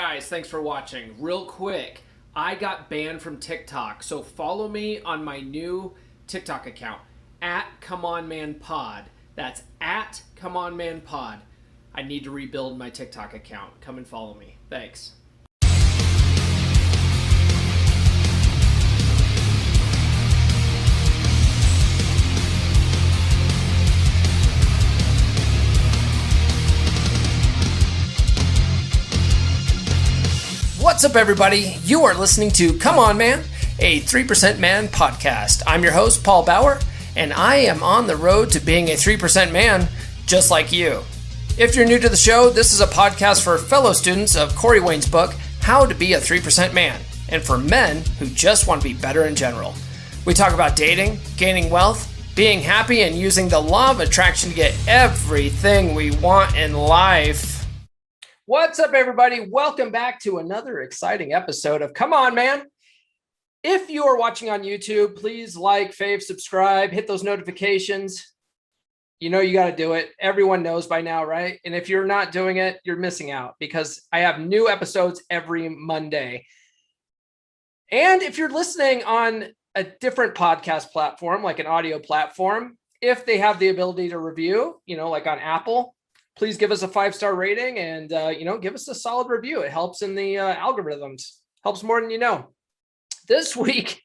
guys, thanks for watching. Real quick, I got banned from TikTok, so follow me on my new TikTok account, @ComeOnManPod. That's @ComeOnManPod. I need to rebuild my TikTok account. Come and follow me. Thanks. What's up, everybody? You are listening to Come On Man, a 3% Man podcast. I'm your host, Paul Bauer, and I am on the road to being a 3% man just like you. If you're new to the show, this is a podcast for fellow students of Corey Wayne's book, How to Be a 3% Man, and for men who just want to be better in general. We talk about dating, gaining wealth, being happy, and using the law of attraction to get everything we want in life. What's up, everybody? Welcome back to another exciting episode of Come On Man. If you are watching on YouTube, please like, fave, subscribe, hit those notifications. You know you got to do it. Everyone knows by now, right? And if you're not doing it, you're missing out because I have new episodes every Monday. And if you're listening on a different podcast platform, like an audio platform, if they have the ability to review, like on Apple, please give us a 5-star rating and, give us a solid review. It helps in the algorithms, helps more than you know. This week,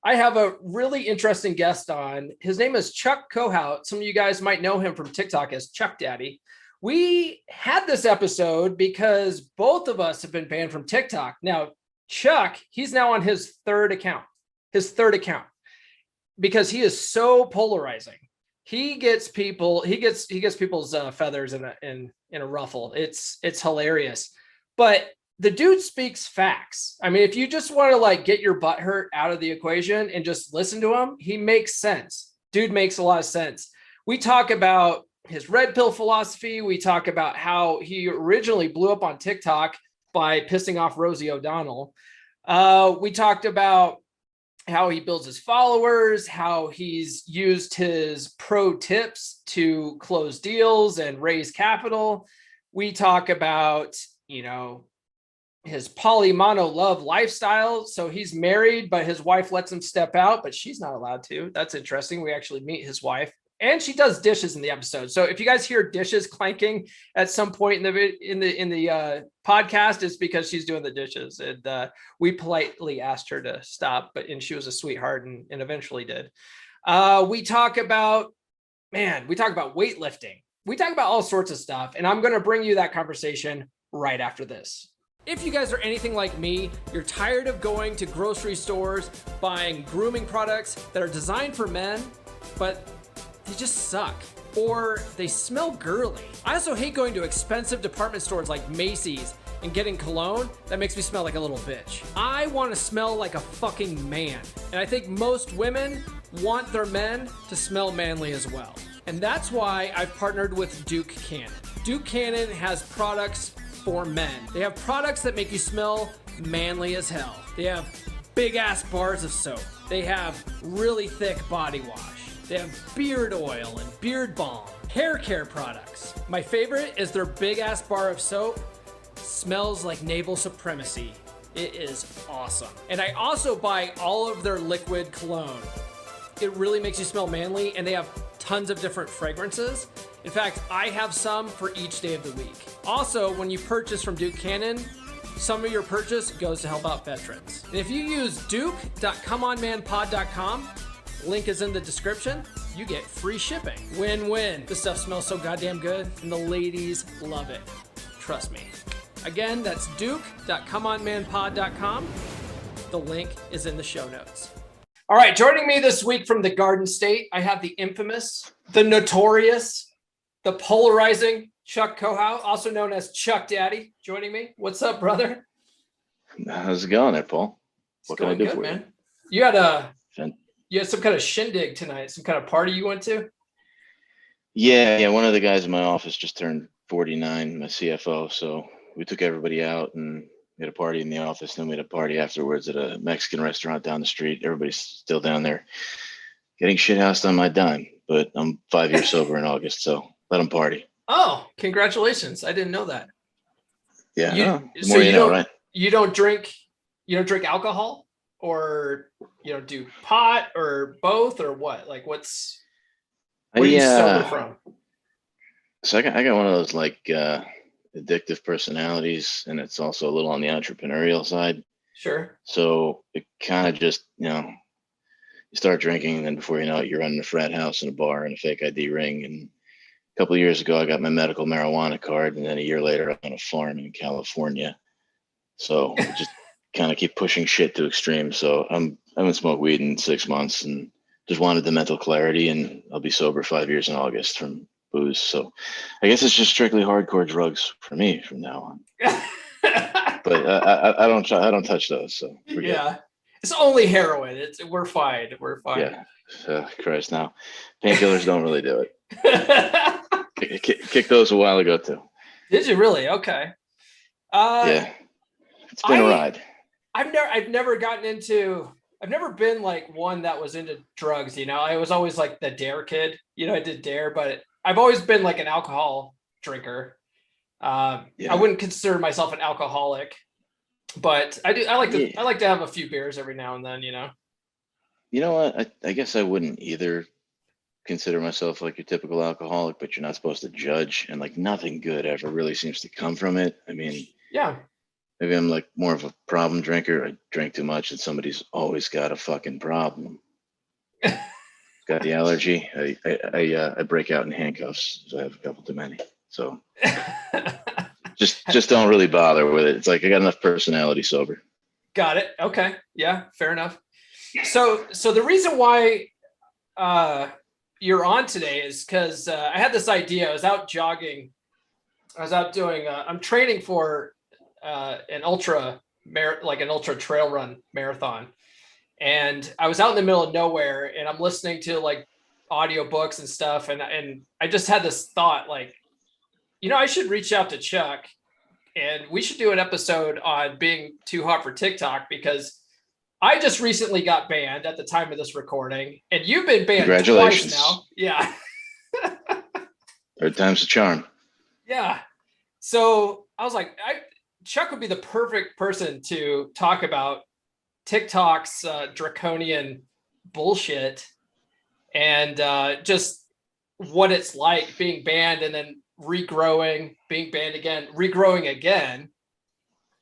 I have a really interesting guest on. His name is Chuck Kohout. Some of you guys might know him from TikTok as Chuck Daddy. We had this episode because both of us have been banned from TikTok. Now, Chuck, he's now on his third account, because he is so polarizing. He gets people's feathers in a ruffle. It's hilarious, but the dude speaks facts. I mean, if you just want to get your butt hurt out of the equation and just listen to him, he makes sense. Dude makes a lot of sense. We talk about his red pill philosophy. We talk about how he originally blew up on TikTok by pissing off Rosie O'Donnell. We talked about how he builds his followers, how he's used his pro tips to close deals and raise capital. We talk about, his polymono love lifestyle. So he's married, but his wife lets him step out, but she's not allowed to. That's interesting. We actually meet his wife, and she does dishes in the episode. So if you guys hear dishes clanking at some point in the podcast, it's because she's doing the dishes, and we politely asked her to stop, and she was a sweetheart and eventually did. We talk about weightlifting. We talk about all sorts of stuff, and I'm going to bring you that conversation right after this. If you guys are anything like me, you're tired of going to grocery stores, buying grooming products that are designed for men, but they just suck, or they smell girly. I also hate going to expensive department stores like Macy's and getting cologne that makes me smell like a little bitch. I want to smell like a fucking man, and I think most women want their men to smell manly as well. And that's why I've partnered with Duke Cannon. Duke Cannon has products for men. They have products that make you smell manly as hell. They have big ass bars of soap. They have really thick body wash. They have beard oil and beard balm, hair care products. My favorite is their big ass bar of soap. Smells like naval supremacy. It is awesome. And I also buy all of their liquid cologne. It really makes you smell manly, and they have tons of different fragrances. In fact, I have some for each day of the week. Also, when you purchase from Duke Cannon, some of your purchase goes to help out veterans. And if you use duke.comeonmanpod.com, link is in the description, you get free shipping. Win-win. This stuff smells so goddamn good, and the ladies love it. Trust me. Again, that's duke.comeonmanpod.com. The link is in the show notes. All right, joining me this week from the Garden State, I have the infamous, the notorious, the polarizing Chuck Kohout, also known as Chuck Daddy, joining me. What's up, brother? How's it going there, Paul? What can I do for man? You had some kind of shindig tonight, some kind of party you went to? Yeah. One of the guys in my office just turned 49, my CFO. So we took everybody out and we had a party in the office. Then we had a party afterwards at a Mexican restaurant down the street. Everybody's still down there getting shithoused on my dime. But I'm 5 years sober in August, so let them party. Oh, congratulations. I didn't know that. Yeah, You no, the so more you know, right? you don't drink alcohol, or you don't do pot, or both, or what? Like what are you I sober from? so I got one of those like addictive personalities, and it's also a little on the entrepreneurial side. Sure. So it kind of just, you start drinking, and then before you know it, you're running a frat house and a bar and a fake ID ring. And a couple of years ago, I got my medical marijuana card, and then a year later, I'm on a farm in California. So I just kind of keep pushing shit to extremes. So I haven't smoked weed in 6 months, and just wanted the mental clarity. And I'll be sober 5 years in August from booze. So I guess it's just strictly hardcore drugs for me from now on. But I don't touch those, so we're good. Yeah. It's only heroin. We're fine. We're fine. Yeah. Christ, now painkillers don't really do it. Kick those a while ago too. Did you really? Okay. Yeah, it's been a ride. I've never gotten into. I've never been like one that was into drugs. I was always like the dare kid. I did dare, but I've always been like an alcohol drinker. I Yeah. wouldn't consider myself an alcoholic, but I do. I like to have a few beers every now and then. You know what? I guess I wouldn't either consider myself like your typical alcoholic, but you're not supposed to judge, and like nothing good ever really seems to come from it. I mean, Yeah. maybe I'm like more of a problem drinker. I drink too much, and somebody's always got a fucking problem. Got the allergy. I break out in handcuffs. So I have a couple too many. So just don't really bother with it. It's like I got enough personality sober. Got it. Okay. Yeah. Fair enough. So the reason why you're on today is because I had this idea. I was out jogging. I was out doing. I'm training for an ultra trail run marathon, and I was out in the middle of nowhere, and I'm listening to like audiobooks and stuff, and I just had this thought, like, I should reach out to Chuck, and we should do an episode on being too hot for TikTok, because I just recently got banned at the time of this recording, and you've been banned twice Congratulations. now. Yeah. Third time's a charm. Yeah. So I was like, Chuck would be the perfect person to talk about TikTok's draconian bullshit, and just what it's like being banned and then regrowing, being banned again, regrowing again,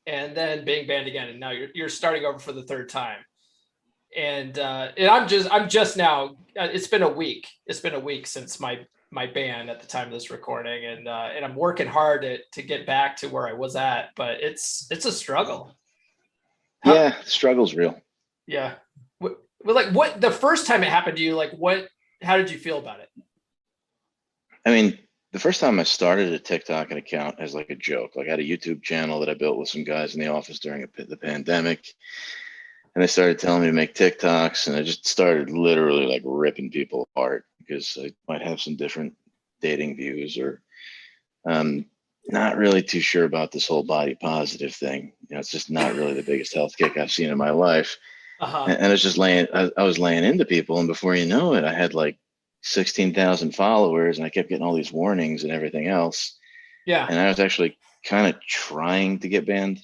and then being banned again, and now you're starting over for the third time. And I'm just now. It's been a week. It's been a week since my ban at the time of this recording, and I'm working hard to get back to where I was at, but it's a struggle. Yeah, the struggle's real. Yeah. What the first time it happened to you, like how did you feel about it? I mean, the first time I started a TikTok account as like a joke, like I had a YouTube channel that I built with some guys in the office during the pandemic. And they started telling me to make TikToks, and I just started literally like ripping people apart because I might have some different dating views, or not really too sure about this whole body positive thing. It's just not really the biggest health kick I've seen in my life. Uh-huh. And I was just I was laying into people, and before you know it, I had like 16,000 followers, and I kept getting all these warnings and everything else. Yeah. And I was actually kind of trying to get banned.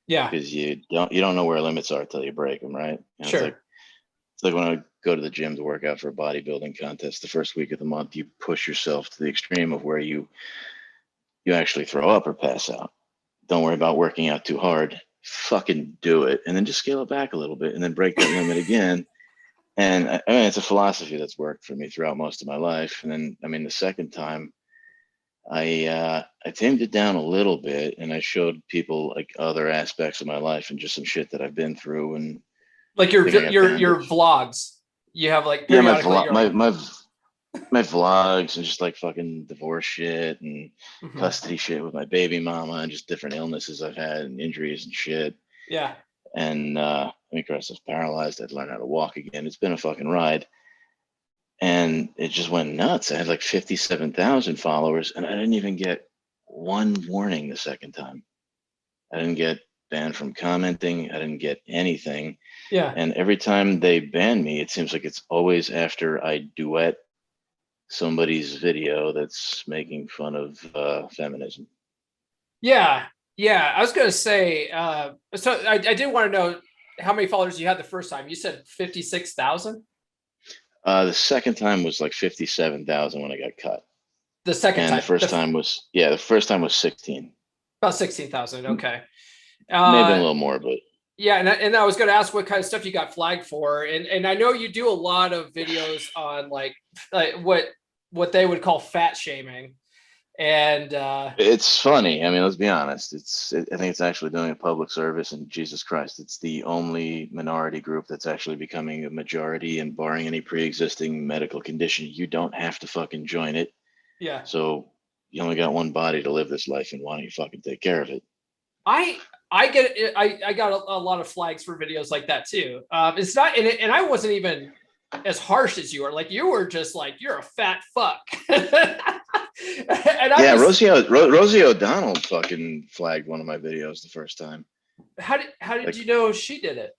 Yeah. Because you don't know where limits are till you break them, right? Sure. It's like when I go to the gym to work out for a bodybuilding contest. The first week of the month, you push yourself to the extreme of where you actually throw up or pass out. Don't worry about working out too hard. Fucking do it, and then just scale it back a little bit, and then break that limit again. And I mean, it's a philosophy that's worked for me throughout most of my life. And then, I mean, the second time, I tamed it down a little bit, and I showed people like other aspects of my life and just some shit that I've been through. And like your vlogs, you have like yeah, my vlogs, and just like fucking divorce shit and custody shit with my baby mama, and just different illnesses I've had and injuries and shit. Yeah. And I mean, Christ, I was paralyzed. I'd learn how to walk again. It's been a fucking ride. And it just went nuts. I had like 57,000 followers, and I didn't even get one warning the second time. I didn't get banned from commenting. I didn't get anything. Yeah. And every time they ban me, it seems like it's always after I duet somebody's video that's making fun of feminism. Yeah. Yeah, I was gonna say. So I did want to know how many followers you had the first time. You said 56,000. The second time was like 57,000 when I got cut. The second And the time, first time was, yeah, the first time was 16. about 16,000. Okay. Maybe a Uh, little more, but yeah, and I was going to ask what kind of stuff you got flagged for, and I know you do a lot of videos on like what they would call fat shaming, and it's funny. I mean, let's be honest. I think it's actually doing a public service, and Jesus Christ, it's the only minority group that's actually becoming a majority, and barring any pre-existing medical condition, you don't have to fucking join it. yeah, So you only got one body to live this life, and why don't you fucking take care of it? I I get it. I got a lot of flags for videos like that too. It's not, and I wasn't even as harsh as you are. Like you were just like you're a fat fuck, and I Yeah, was. Rosie O'Donnell fucking flagged one of my videos the first time. How did Like, you know she did it?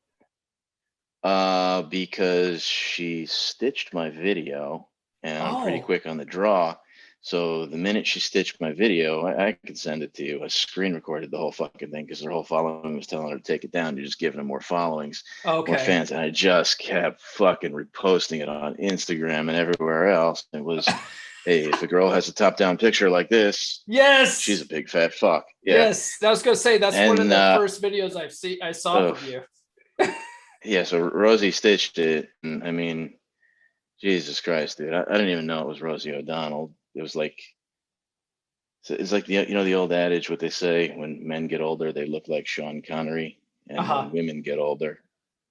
because she stitched my video, and I'm pretty Oh, quick on the draw. So the minute she stitched my video, I could send it to you. I screen recorded the whole fucking thing because her whole following was telling her to take it down. You're just giving her more followings, more okay. fans, and I just kept fucking reposting it on Instagram and everywhere else. It was, hey, if a girl has a top-down picture like this, she's Yes. a big fat fuck. Yeah, Yes. I was gonna say that's one of and the first videos I saw uh, from you. yeah. So Rosie stitched it, and I mean, Jesus Christ, dude, I didn't even know it was Rosie O'Donnell. It was like, it's like the old adage, what they say, when men get older, they look like Sean Connery, and when Uh-huh. women get older,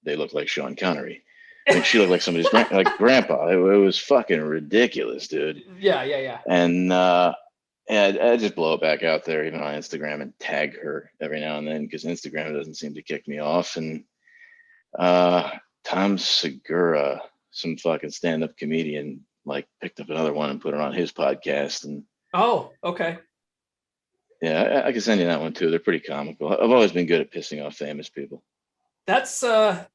they look like Sean Connery. I mean, she looked like somebody's like grandpa. It was fucking ridiculous, dude. Yeah, yeah, yeah. And I just blow it back out there, even on Instagram, and tag her every now and then because Instagram doesn't seem to kick me off. And uh, Tom Segura, some fucking stand-up comedian, like picked up another one and put it on his podcast. And Oh, okay. yeah, I can send you that one too. They're pretty comical. I've always been good at pissing off famous people. That's a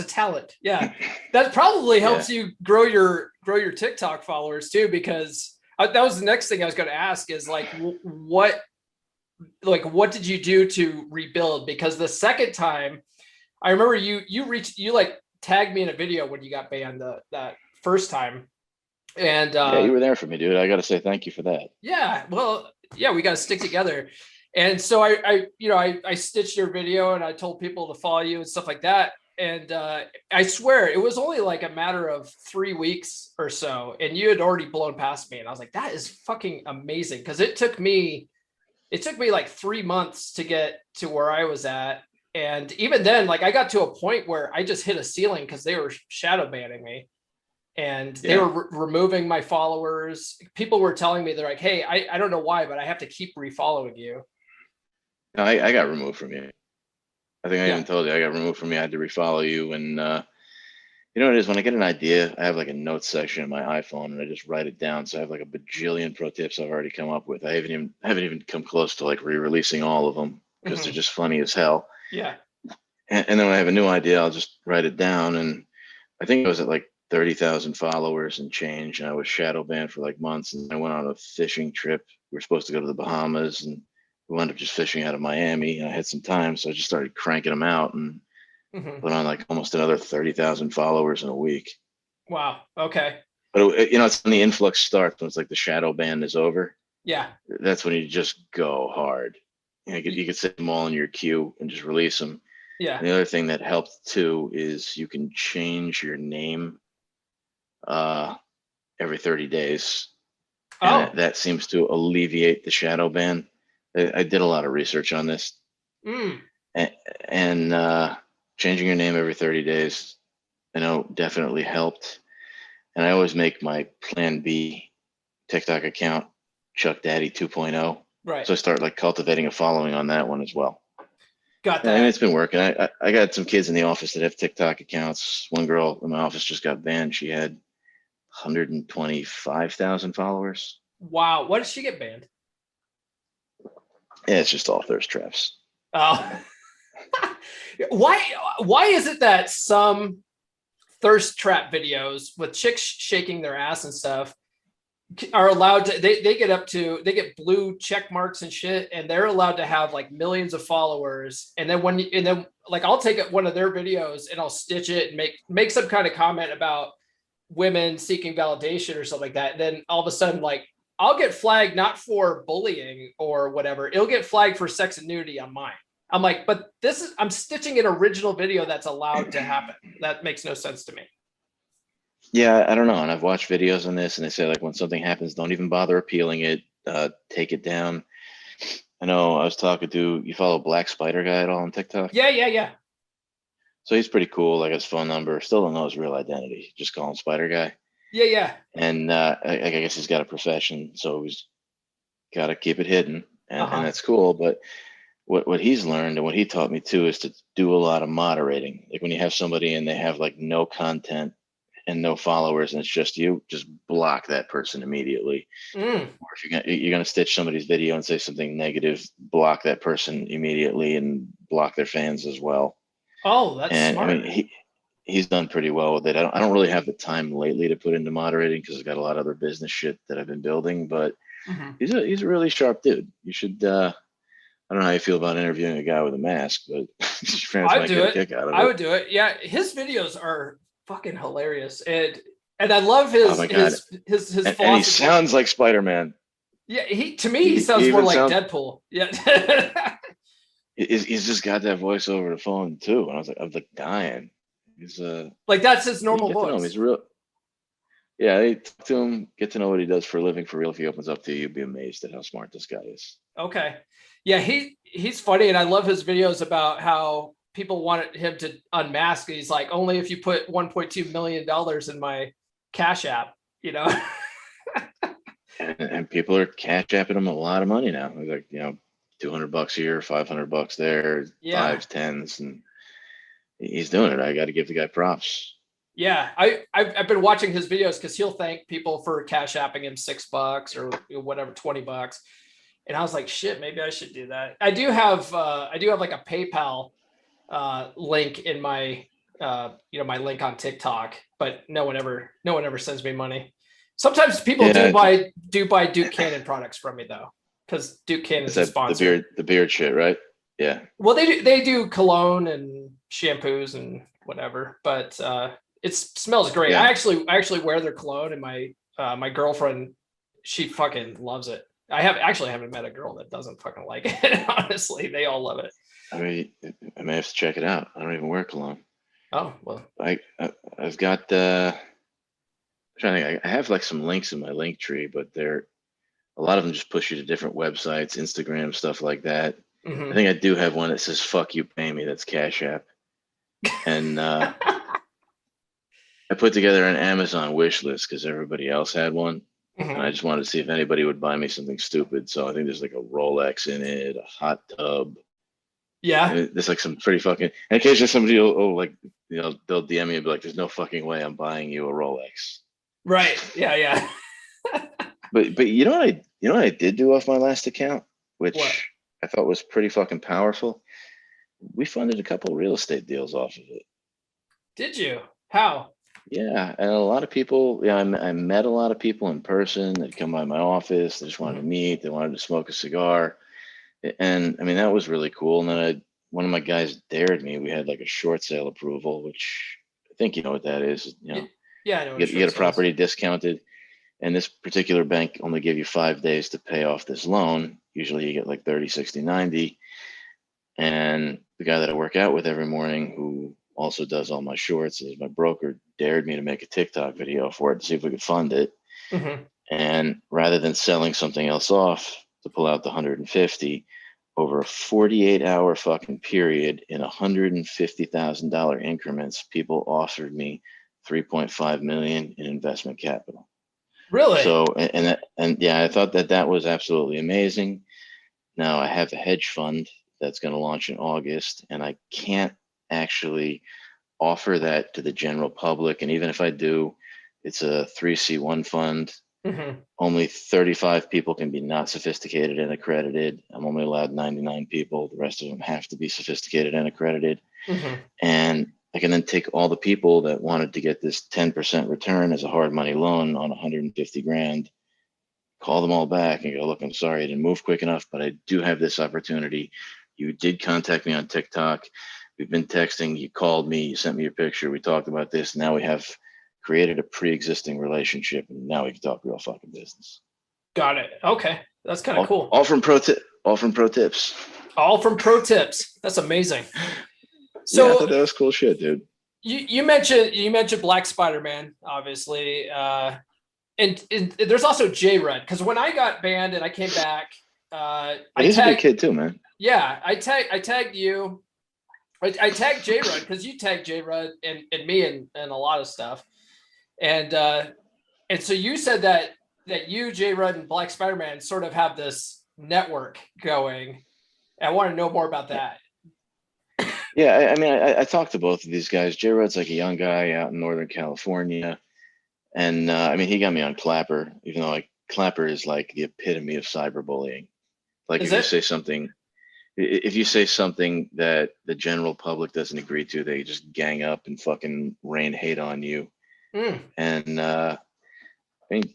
talent. Yeah. That probably Yeah. helps you grow your TikTok followers too, because that was the next thing I was going to ask is like what did you do to rebuild? Because the second time I remember you like tagged me in a video when you got banned that first time. And Yeah, you were there for me, dude. I got to say thank you for that. yeah, well, yeah, we got to stick together. And so I stitched your video and I told people to follow you and stuff like that. And I swear it was only like a matter of 3 weeks or so, and you had already blown past me. And I was like, that is fucking amazing, because it took me like 3 months to get to where I was at. And even then, like I got to a point where I just hit a ceiling because they were shadow banning me and they Yeah. were removing my followers. People were telling me, they're like, hey, I don't know why, but I have to keep refollowing you. No, I got removed from you. I think I Yeah. even told you I got removed from you. I had to refollow you. And you know what it is? When I get an idea, I have like a notes section in my iPhone and I just write it down. So I have like a bajillion pro tips I've already come up with. I haven't even come close to like re-releasing all of them because they're Mhm. just funny as hell. Yeah. And then when I have a new idea, I'll just write it down. And I think I was at like 30,000 followers and change. And I was shadow banned for like months. And I went on a fishing trip. We were supposed to go to the Bahamas and we wound up just fishing out of Miami. And I had some time. So I just started cranking them out and Mhm. put on like almost another 30,000 followers in a week. Wow. Okay. But it's when the influx starts, when it's like the shadow ban is over. Yeah. That's when you just go hard. You could set them all in your queue and just release them. Yeah. And the other thing that helped too is you can change your name uh, every 30 days, and Oh. that seems to alleviate the shadow ban. I did a lot of research on this, Mm. and changing your name every 30 days, I know definitely helped. And I always make my Plan B TikTok account Chuck Daddy 2.0. Right. So I start like cultivating a following on that one as well. Got And that. it's been working. I got some kids in the office that have TikTok accounts. One girl in my office just got banned. She had 125,000 followers. Wow. What did she get banned? Yeah, it's just all thirst traps. Oh. Why is it that some thirst trap videos with chicks shaking their ass and stuff are allowed to, they get up to, they get blue check marks and shit, and they're allowed to have like millions of followers. And then and then like I'll take one of their videos and I'll stitch it and make some kind of comment about women seeking validation or something like that. And then all of a sudden, like I'll get flagged not for bullying or whatever. It'll get flagged for sex and nudity on mine. I'm like, but I'm stitching an original video that's allowed to happen. That makes no sense to me. Yeah, I don't know. And I've watched videos on this, and they say like when something happens, don't even bother appealing it. Take it down. I know I was talking to, you follow Black Spider Guy at all on TikTok? Yeah, yeah, yeah. So he's pretty cool. Like his phone number, still don't know his real identity. Just call him Spider Guy. Yeah, yeah. And I guess he's got a profession, so he's got to keep it hidden, and that's cool. But what he's learned and what he taught me too is to do a lot of moderating. Like when you have somebody and they have like no content and no followers and it's just you, just block that person immediately. Or if you're gonna stitch somebody's video and say something negative, block that person immediately and block their fans as well. Oh, that's And smart. I mean, he's done pretty well with it. I don't really have the time lately to put into moderating because I've got a lot of other business shit that I've been building. But he's a really sharp dude. You should. I don't know how you feel about interviewing a guy with a mask, but your friends might get a kick out of it. I would do it. Yeah, his videos are fucking hilarious, and I love Oh my God. his philosophy. And he sounds like Spider-Man. Yeah, he sounds more like Deadpool. Yeah. He's just got that voice over the phone too, and I was like dying. He's like that's his normal voice. He's real. Yeah, they talk to him, get to know what he does for a living for real. If he opens up to you, you'll be amazed at how smart this guy is. Okay. Yeah, he's funny, and I love his videos about how people wanted him to unmask. He's like, only if you put $1.2 million in my Cash App, you know. and people are Cash Apping him a lot of money now. Like, you know, $200 here, $500 there, fives, tens, and he's doing it. I got to give the guy props. Yeah, I've been watching his videos because he'll thank people for Cash Apping him $6 or whatever, $20. And I was like, shit, maybe I should do that. I do have like a PayPal link in my my link on TikTok, but no one ever sends me money. Sometimes people do buy Duke Cannon products from me though, because Duke Cannon is a sponsor. The beard shit, right? Yeah. Well, they do cologne and shampoos and whatever, but it smells great. Yeah. I actually wear their cologne, and my girlfriend, she fucking loves it. I haven't met a girl that doesn't fucking like it. Honestly, they all love it. I mean, I may have to check it out. I don't even wear cologne. Oh well. I've got. I'm trying to think. I have like some links in my link tree, but a lot of them just push you to different websites, Instagram, stuff like that. I think I do have one that says "fuck you, pay me." That's Cash App, and I put together an Amazon wish list because everybody else had one. And I just wanted to see if anybody would buy me something stupid. So I think there's like a Rolex in it, a hot tub. Yeah. There's like some pretty fucking, and occasionally somebody will like, you know, they'll DM me and be like, there's no fucking way I'm buying you a Rolex. Right. Yeah. Yeah. but you know what I did do off my last account, which I thought was pretty fucking powerful. We funded a couple real estate deals off of it. Did you? How? Yeah, and a lot of people. Yeah, I met a lot of people in person. They'd come by my office. They just wanted to meet. They wanted to smoke a cigar, and I mean that was really cool. And then one of my guys dared me. We had like a short sale approval, which I think you know what that is. You know, yeah, I know you get a property discounted, and this particular bank only gave you 5 days to pay off this loan. Usually, you get like 30, 60, 90. And the guy that I work out with every morning, who also does all my shorts, is my broker, dared me to make a TikTok video for it to see if we could fund it. And rather than selling something else off to pull out the 150 over a 48-hour fucking period in $150,000 increments, people offered me 3.5 million in investment capital. Really? So, and yeah, I thought that was absolutely amazing. Now I have a hedge fund that's going to launch in August, and I can't actually offer that to the general public. And even if I do, it's a 3C1 fund. Only 35 people can be not sophisticated and accredited. I'm only allowed 99 people. The rest of them have to be sophisticated and accredited. And I can then take all the people that wanted to get this 10% return as a hard money loan on 150 grand call them all back and go, look, I'm sorry I didn't move quick enough, but I do have this opportunity. You did contact me on TikTok. We've been texting. You called me. You sent me your picture. We talked about this. Now we have created a pre-existing relationship, and now we can talk real fucking business. Got it. Okay, that's kind of cool. All from pro tips. All from pro tips. That's amazing. So yeah, I thought that was cool shit, dude. You mentioned Black Spider-Man, obviously, and there's also J-Rud, because when I got banned and I came back, he's a good kid too, man. Yeah, I tagged you. I tagged J-Rud because you tagged J-Rud and me and a lot of stuff, and so you said that you, J-Rud, and Black Spider-Man sort of have this network going. I want to know more about that. Yeah, I mean, I talked to both of these guys. J-Rod's like a young guy out in Northern California. And I mean, he got me on Clapper, even though like Clapper is like the epitome of cyberbullying. Like if you say something that the general public doesn't agree to, they just gang up and fucking rain hate on you. And I mean,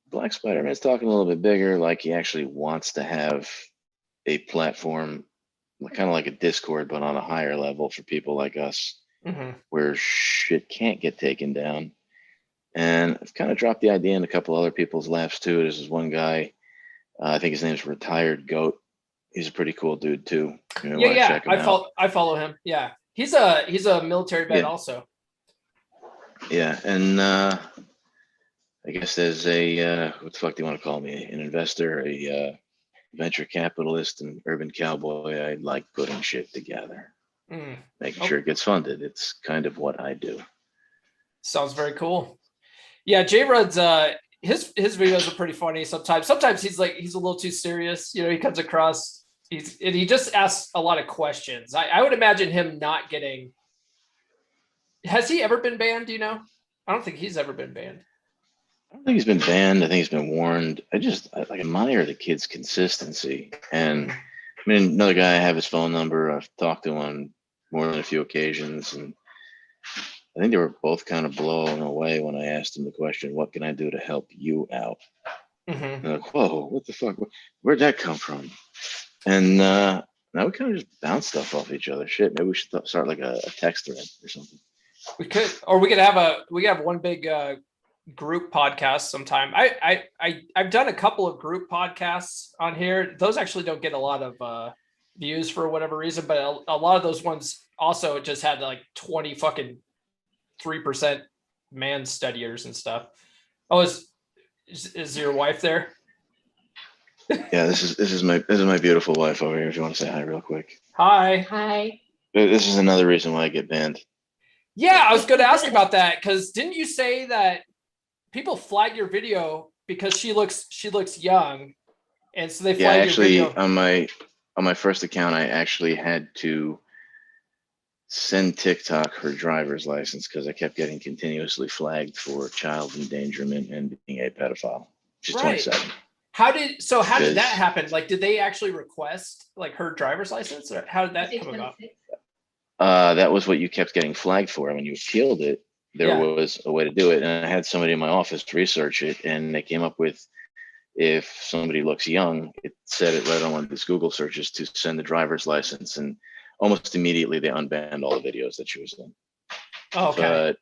Black Spider-Man's talking a little bit bigger, like he actually wants to have a platform, kind of like a Discord, but on a higher level for people like us, where shit can't get taken down. And I've kind of dropped the idea in a couple other people's laps too. This is one guy, I think his name's Retired Goat. He's a pretty cool dude too. Yeah. I follow him. Yeah, he's a military vet also. Yeah, and I guess there's a what the fuck do you want to call me? An investor, a venture capitalist, and urban cowboy. I like putting shit together, making sure it gets funded. It's kind of what I do. Sounds very cool. Yeah, J-Rud's his videos are pretty funny sometimes. Sometimes he's a little too serious. He comes across he just asks a lot of questions. I would imagine him not getting. Has he ever been banned? Do you know? I don't think he's ever been banned. I don't think he's been banned. I think he's been warned. I admire the kid's consistency. And I mean, another guy, I have his phone number. I've talked to him on more than a few occasions. And I think they were both kind of blown away when I asked him the question, what can I do to help you out? And they're like, whoa, what the fuck? Where'd that come from? And now we kind of just bounce stuff off each other. Shit, maybe we should start like a text thread or something. We could have one big group podcast sometime. I've done a couple of group podcasts on here. Those actually don't get a lot of views for whatever reason, but a lot of those ones also just had like 20 fucking 3% man studiers and stuff. Oh, is your wife there? Yeah, this is my beautiful wife over here. If you want to say hi real quick. Hi. This is another reason why I get banned. Yeah, I was going to ask about that, because didn't you say that people flag your video because she looks young, and so they flag your video? On my first account, I actually had to send TikTok her driver's license because I kept getting continuously flagged for child endangerment and being a pedophile. She's 27. How did that happen? Like, did they actually request like her driver's license, or how did that come about? That was what you kept getting flagged for. When you appealed it, there was a way to do it. And I had somebody in my office research it, and they came up with, if somebody looks young, it said it right on one of these Google searches to send the driver's license, and almost immediately they unbanned all the videos that she was in. Oh, okay.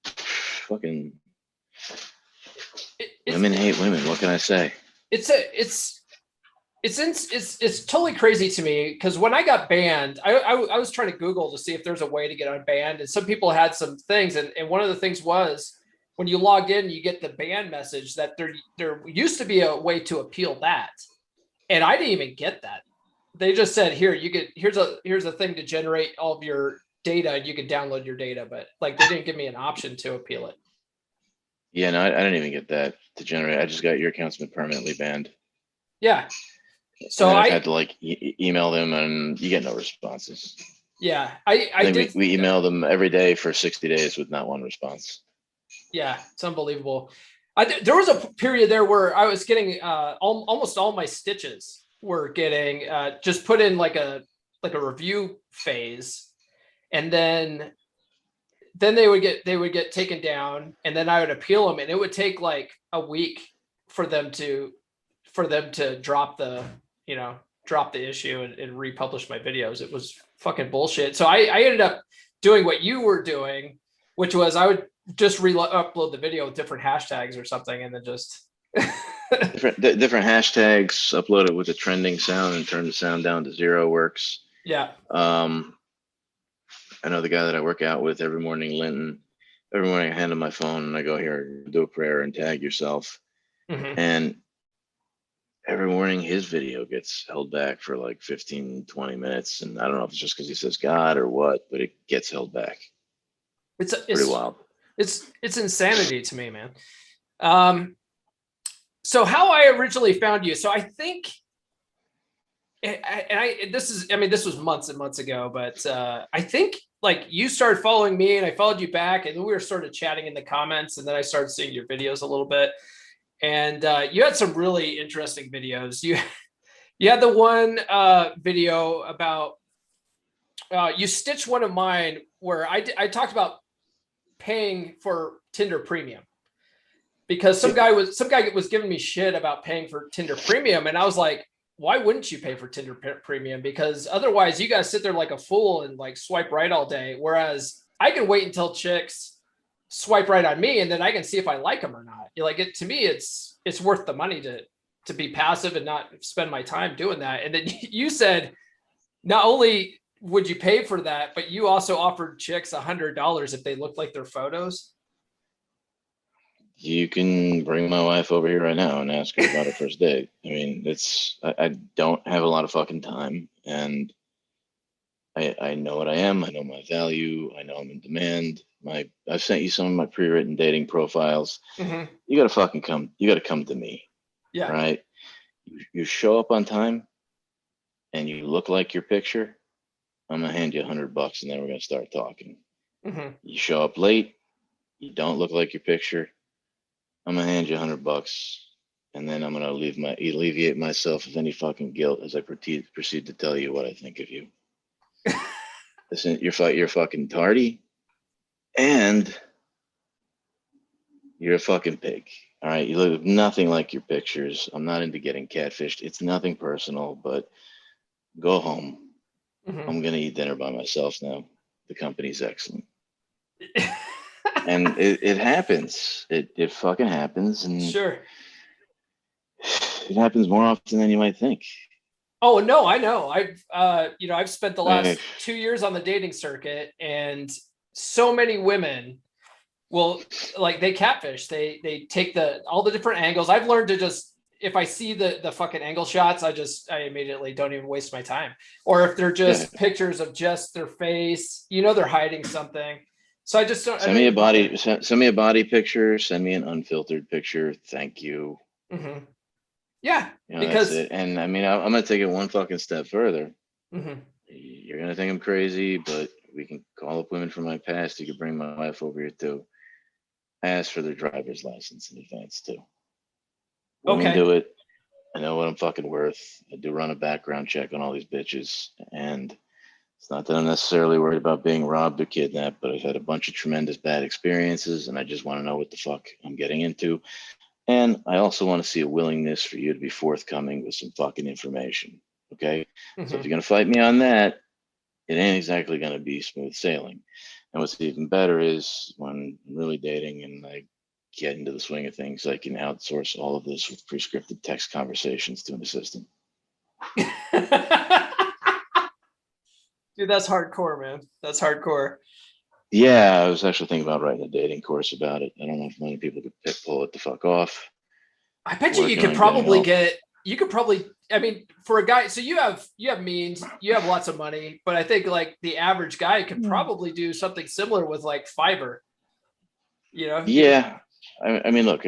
But fucking women hate women. What can I say? It's totally crazy to me, because when I got banned, I was trying to Google to see if there's a way to get unbanned, and some people had some things, and one of the things was when you log in, you get the ban message that there used to be a way to appeal that, and I didn't even get that. They just said, here's a thing to generate all of your data, and you can download your data, but like they didn't give me an option to appeal it. Yeah, no, I didn't even get that to generate. I just got your account's been permanently banned. Yeah. So I had to like email them, and you get no responses. Yeah, we email them every day for 60 days with not one response. Yeah, it's unbelievable. There was a period there where I was getting almost all my stitches were getting just put in like a review phase, and then they would get taken down, and then I would appeal them, and it would take like a week for them to drop the, drop the issue and republish my videos. It was fucking bullshit. So I ended up doing what you were doing, which was I would just upload the video with different hashtags or something, and then just different hashtags, upload it with a trending sound and turn the sound down to 0 works. Yeah. I know the guy that I work out with every morning, Linton. Every morning I hand him my phone and I go, here, do a prayer and tag yourself. And every morning his video gets held back for like 15, 20 minutes. And I don't know if it's just because he says God or what, but it gets held back. It's pretty wild. It's insanity to me, man. So how I originally found you. So I think, this was months and months ago, but I think like you started following me and I followed you back, and then we were sort of chatting in the comments, and then I started seeing your videos a little bit, and you had some really interesting videos. You had the one video about you stitched one of mine where I talked about paying for Tinder Premium, because some guy was giving me shit about paying for Tinder Premium, and I was like, why wouldn't you pay for Tinder Premium? Because otherwise you guys sit there like a fool and like swipe right all day. Whereas I can wait until chicks swipe right on me, and then I can see if I like them or not. To me, it's worth the money to be passive and not spend my time doing that. And then you said, not only would you pay for that, but you also offered chicks $100 if they looked like their photos. You can bring my wife over here right now and ask her about her first date. I mean, I don't have a lot of fucking time, and I know what I am. I know my value. I know I'm in demand. I've sent you some of my pre-written dating profiles. You gotta fucking come. You gotta come to me. Yeah. Right. You show up on time, and you look like your picture. I'm gonna hand you $100, and then we're gonna start talking. You show up late. You don't look like your picture. I'm gonna hand you $100, and then I'm gonna alleviate myself of any fucking guilt as I proceed to tell you what I think of you. Listen, you're fucking tardy, and you're a fucking pig. All right, you look nothing like your pictures. I'm not into getting catfished. It's nothing personal, but go home. I'm gonna eat dinner by myself now. The company's excellent. And it happens. It fucking happens. And sure, it happens more often than you might think. Oh no, I know. I've spent the last 2 years on the dating circuit, and so many women will they catfish. They take all the different angles. I've learned to just, if I see the fucking angle shots, I immediately don't even waste my time. Or if they're just pictures of just their face, they're hiding something. So I just don't. Send me a body picture. Send me an unfiltered picture. Thank you. Yeah, because that's it. And I mean, I'm gonna take it one fucking step further. You're gonna think I'm crazy, but we can call up women from my past. You could bring my wife over here too. I ask for their driver's license in advance too. Women do it. I know what I'm fucking worth. I do run a background check on all these bitches, and it's not that I'm necessarily worried about being robbed or kidnapped, but I've had a bunch of tremendous bad experiences, and I just want to know what the fuck I'm getting into. And I also want to see a willingness for you to be forthcoming with some fucking information. Okay. So if you're going to fight me on that, it ain't exactly going to be smooth sailing. And what's even better is when I'm really dating and I get into the swing of things, I can outsource all of this with pre-scripted text conversations to an assistant. Dude, that's hardcore, man. That's hardcore. Yeah, I was actually thinking about writing a dating course about it. I don't know if many people could pull it the fuck off. I bet you could probably I mean, for a guy, so you have means, you have lots of money, but I think like the average guy could probably do something similar with like Fiverr. Yeah. I mean, look,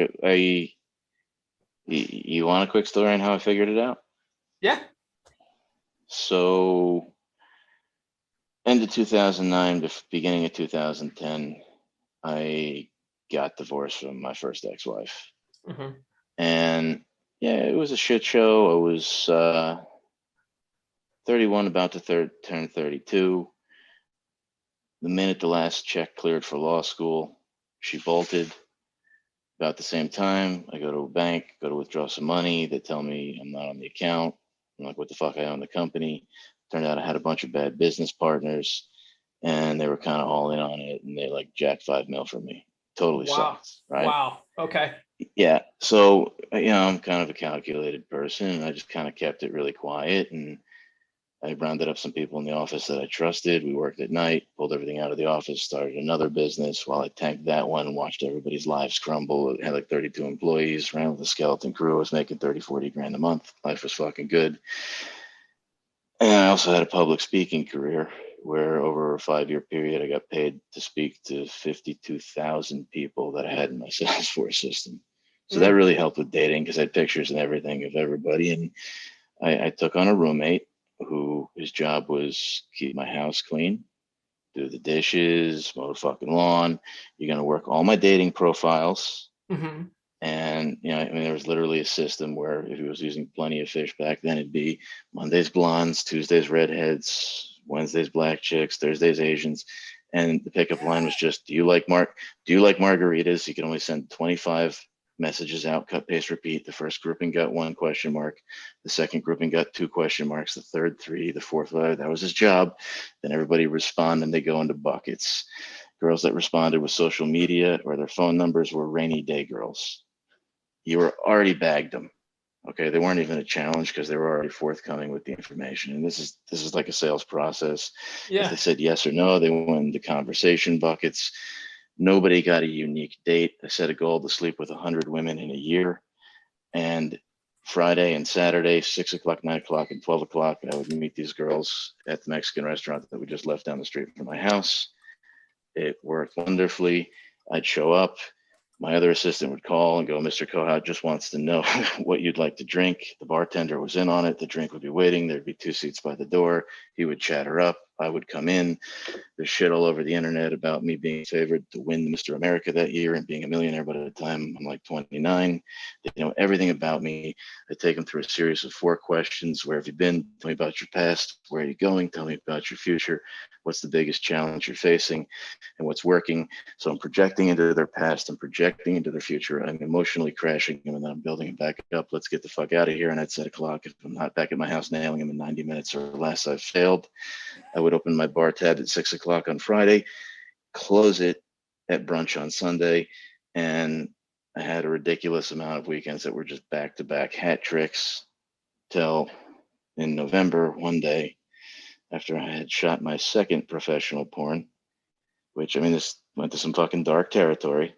you want a quick story on how I figured it out? Yeah. So end of 2009 to beginning of 2010, I got divorced from my first ex-wife. And yeah, it was a shit show. I was 31, about to turn 32. The minute the last check cleared for law school, she bolted. About the same time, I go to a bank, go to withdraw some money. They tell me I'm not on the account. I'm like, what the fuck? I own the company. Turned out I had a bunch of bad business partners, and they were kind of all in on it, and they like jacked 5 mil from me. Totally Wow. sucked, right? Wow. Okay. Yeah. So, I'm kind of a calculated person, and I just kind of kept it really quiet. And I rounded up some people in the office that I trusted. We worked at night, pulled everything out of the office, started another business while I tanked that one and watched everybody's lives crumble. It had like 32 employees, ran with a skeleton crew. I was making 30, 40 grand a month. Life was fucking good. And I also had a public speaking career where over a 5-year period, I got paid to speak to 52,000 people that I had in my Salesforce system. So that really helped with dating because I had pictures and everything of everybody. And I took on a roommate who his job was keep my house clean, do the dishes, mow the fucking lawn. You're gonna work all my dating profiles. Mm-hmm. And I mean, there was literally a system where if he was using plenty of fish back then, it'd be Mondays blondes, Tuesdays redheads, Wednesdays black chicks, Thursdays Asians. And the pickup line was just, do you like margaritas? You can only send 25 messages out, cut, paste, repeat. The first grouping got 1 question mark. The second grouping got 2 question marks. The third 3, the fourth 5. That was his job. Then everybody respond and they go into buckets. Girls that responded with social media or their phone numbers were rainy day girls. You were already bagged them. Okay, they weren't even a challenge because they were already forthcoming with the information. And this is like a sales process. Yeah. If they said yes or no, they went into conversation buckets. Nobody got a unique date. I set a goal to sleep with 100 women in a year. And Friday and Saturday, 6 o'clock, 9 o'clock, and 12 o'clock, I would meet these girls at the Mexican restaurant that we just left down the street from my house. It worked wonderfully. I'd show up. My other assistant would call and go, Mr. Kohout just wants to know what you'd like to drink. The bartender was in on it. The drink would be waiting. There'd be 2 seats by the door. He would chat her up. I would come in. There's shit all over the internet about me being favored to win Mr. America that year and being a millionaire, but at the time I'm like 29. They know everything about me. I take them through a series of 4 questions. Where have you been? Tell me about your past. Where are you going? Tell me about your future. What's the biggest challenge you're facing and what's working? So I'm projecting into their past. I'm projecting into their future. I'm emotionally crashing them and then I'm building them back up. Let's get the fuck out of here. And at 7 o'clock, if I'm not back at my house nailing them in 90 minutes or less, I've failed. I would open my bar tab at 6 o'clock on Friday, close it at brunch on Sunday. And I had a ridiculous amount of weekends that were just back-to-back hat tricks till in November, one day, after I had shot my second professional porn, which, I mean, this went to some fucking dark territory.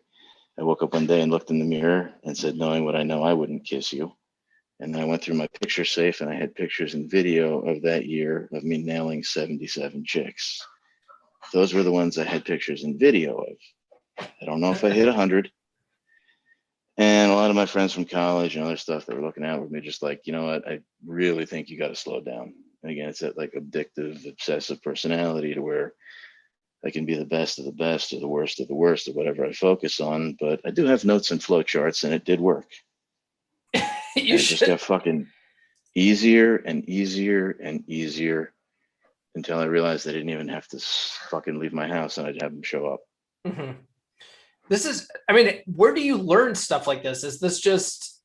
I woke up one day and looked in the mirror and said, knowing what I know, I wouldn't kiss you. And then I went through my picture safe and I had pictures and video of that year of me nailing 77 chicks. Those were the ones I had pictures and video of. I don't know if I hit 100. And a lot of my friends from college and other stuff that were looking out with me, just like, you know what, I really think you got to slow down. And again, it's that like addictive, obsessive personality to where I can be the best of the best or the worst of the worst or whatever I focus on. But I do have notes and flow charts and it did work. You and it just got fucking easier and easier and easier until I realized I didn't even have to fucking leave my house and I'd have them show up. Mm-hmm. This is, I mean, where do you learn stuff like this? Is this just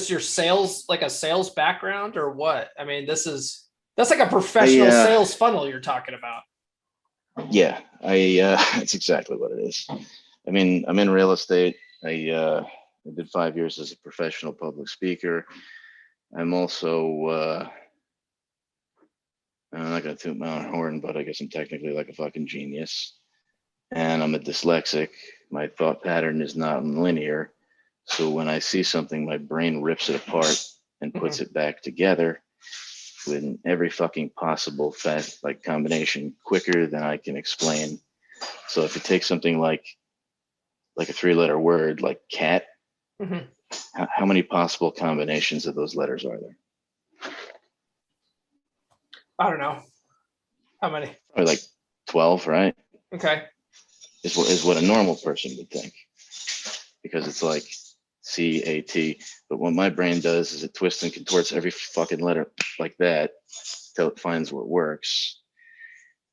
your sales, like a sales background or what? I mean, that's like a professional sales funnel you're talking about. Yeah, it's exactly what it is. I mean, I'm in real estate. I did 5 years as a professional public speaker. I'm also, I'm not going to toot my own horn, but I guess I'm technically like a fucking genius. And I'm a dyslexic. My thought pattern is not linear. So when I see something, my brain rips it apart and puts it back together with every fucking possible like combination quicker than I can explain. So if you take something like a 3-letter word like cat, how many possible combinations of those letters are there? I don't know. How many? Probably like 12, right? Okay. Is what a normal person would think, because it's like C-A-T. But what my brain does is it twists and contorts every fucking letter like that till it finds what works.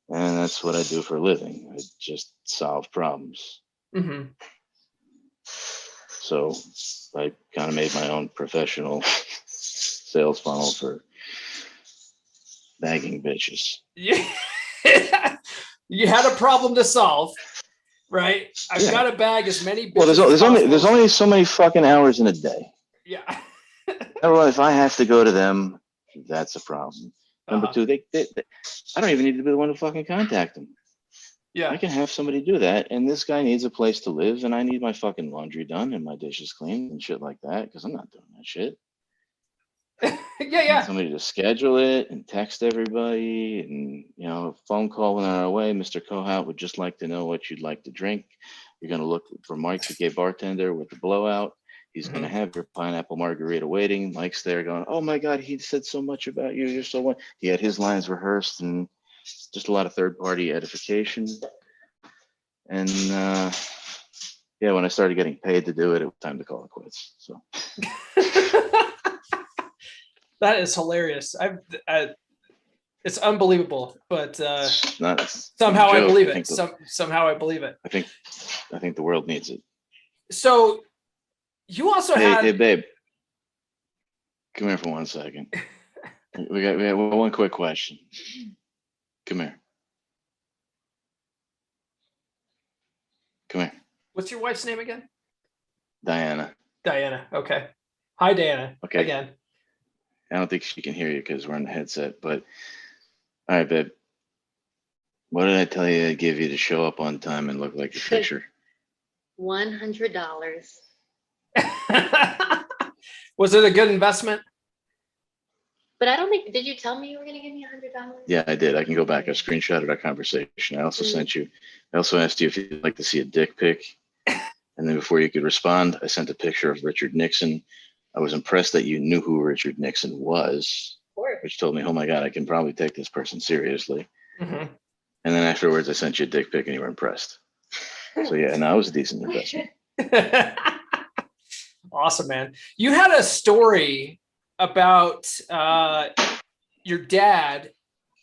And that's what I do for a living. I just solve problems. Mm-hmm. So I kind of made my own professional sales funnel for bagging bitches. Yeah. You had a problem to solve, right? I've got to bag as many bitches Well, as possible. there's only so many fucking hours in a day. Yeah. Otherwise, if I have to go to them, that's a problem. Number two, they I don't even need to be the one to fucking contact them. Yeah. I can have somebody do that, and this guy needs a place to live, and I need my fucking laundry done and my dishes cleaned and shit like that, because I'm not doing that shit. Yeah. Somebody to schedule it and text everybody, and phone call when on our way. Mr. Kohout would just like to know what you'd like to drink. You're gonna look for Mike, the gay bartender with the blowout. He's gonna have your pineapple margarita waiting. Mike's there going, "Oh my God, he said so much about you. You're so what?" He had his lines rehearsed, and just a lot of third-party edification. And when I started getting paid to do it, it was time to call it quits. So. That is hilarious. It's unbelievable, but somehow I believe it. Somehow I believe it. I think the world needs it. So you also hey babe, come here for 1 second. we got one quick question. Come here. Come here. What's your wife's name again? Diana. Diana. Okay. Hi, Diana. Okay. Again. I don't think she can hear you because we're on the headset, but all right, babe. What did I tell you to give you to show up on time and look like your picture? $100. Was it a good investment? But I don't think, did you tell me you were going to give me $100? Yeah, I did. I can go back. I screenshotted our conversation. I also asked you if you'd like to see a dick pic. And then before you could respond, I sent a picture of Richard Nixon. I was impressed that you knew who Richard Nixon was, which told me, oh my God, I can probably take this person seriously. Mm-hmm. And then afterwards, I sent you a dick pic and you were impressed. So yeah, no, it was a decent investment. Awesome, man. You had a story about your dad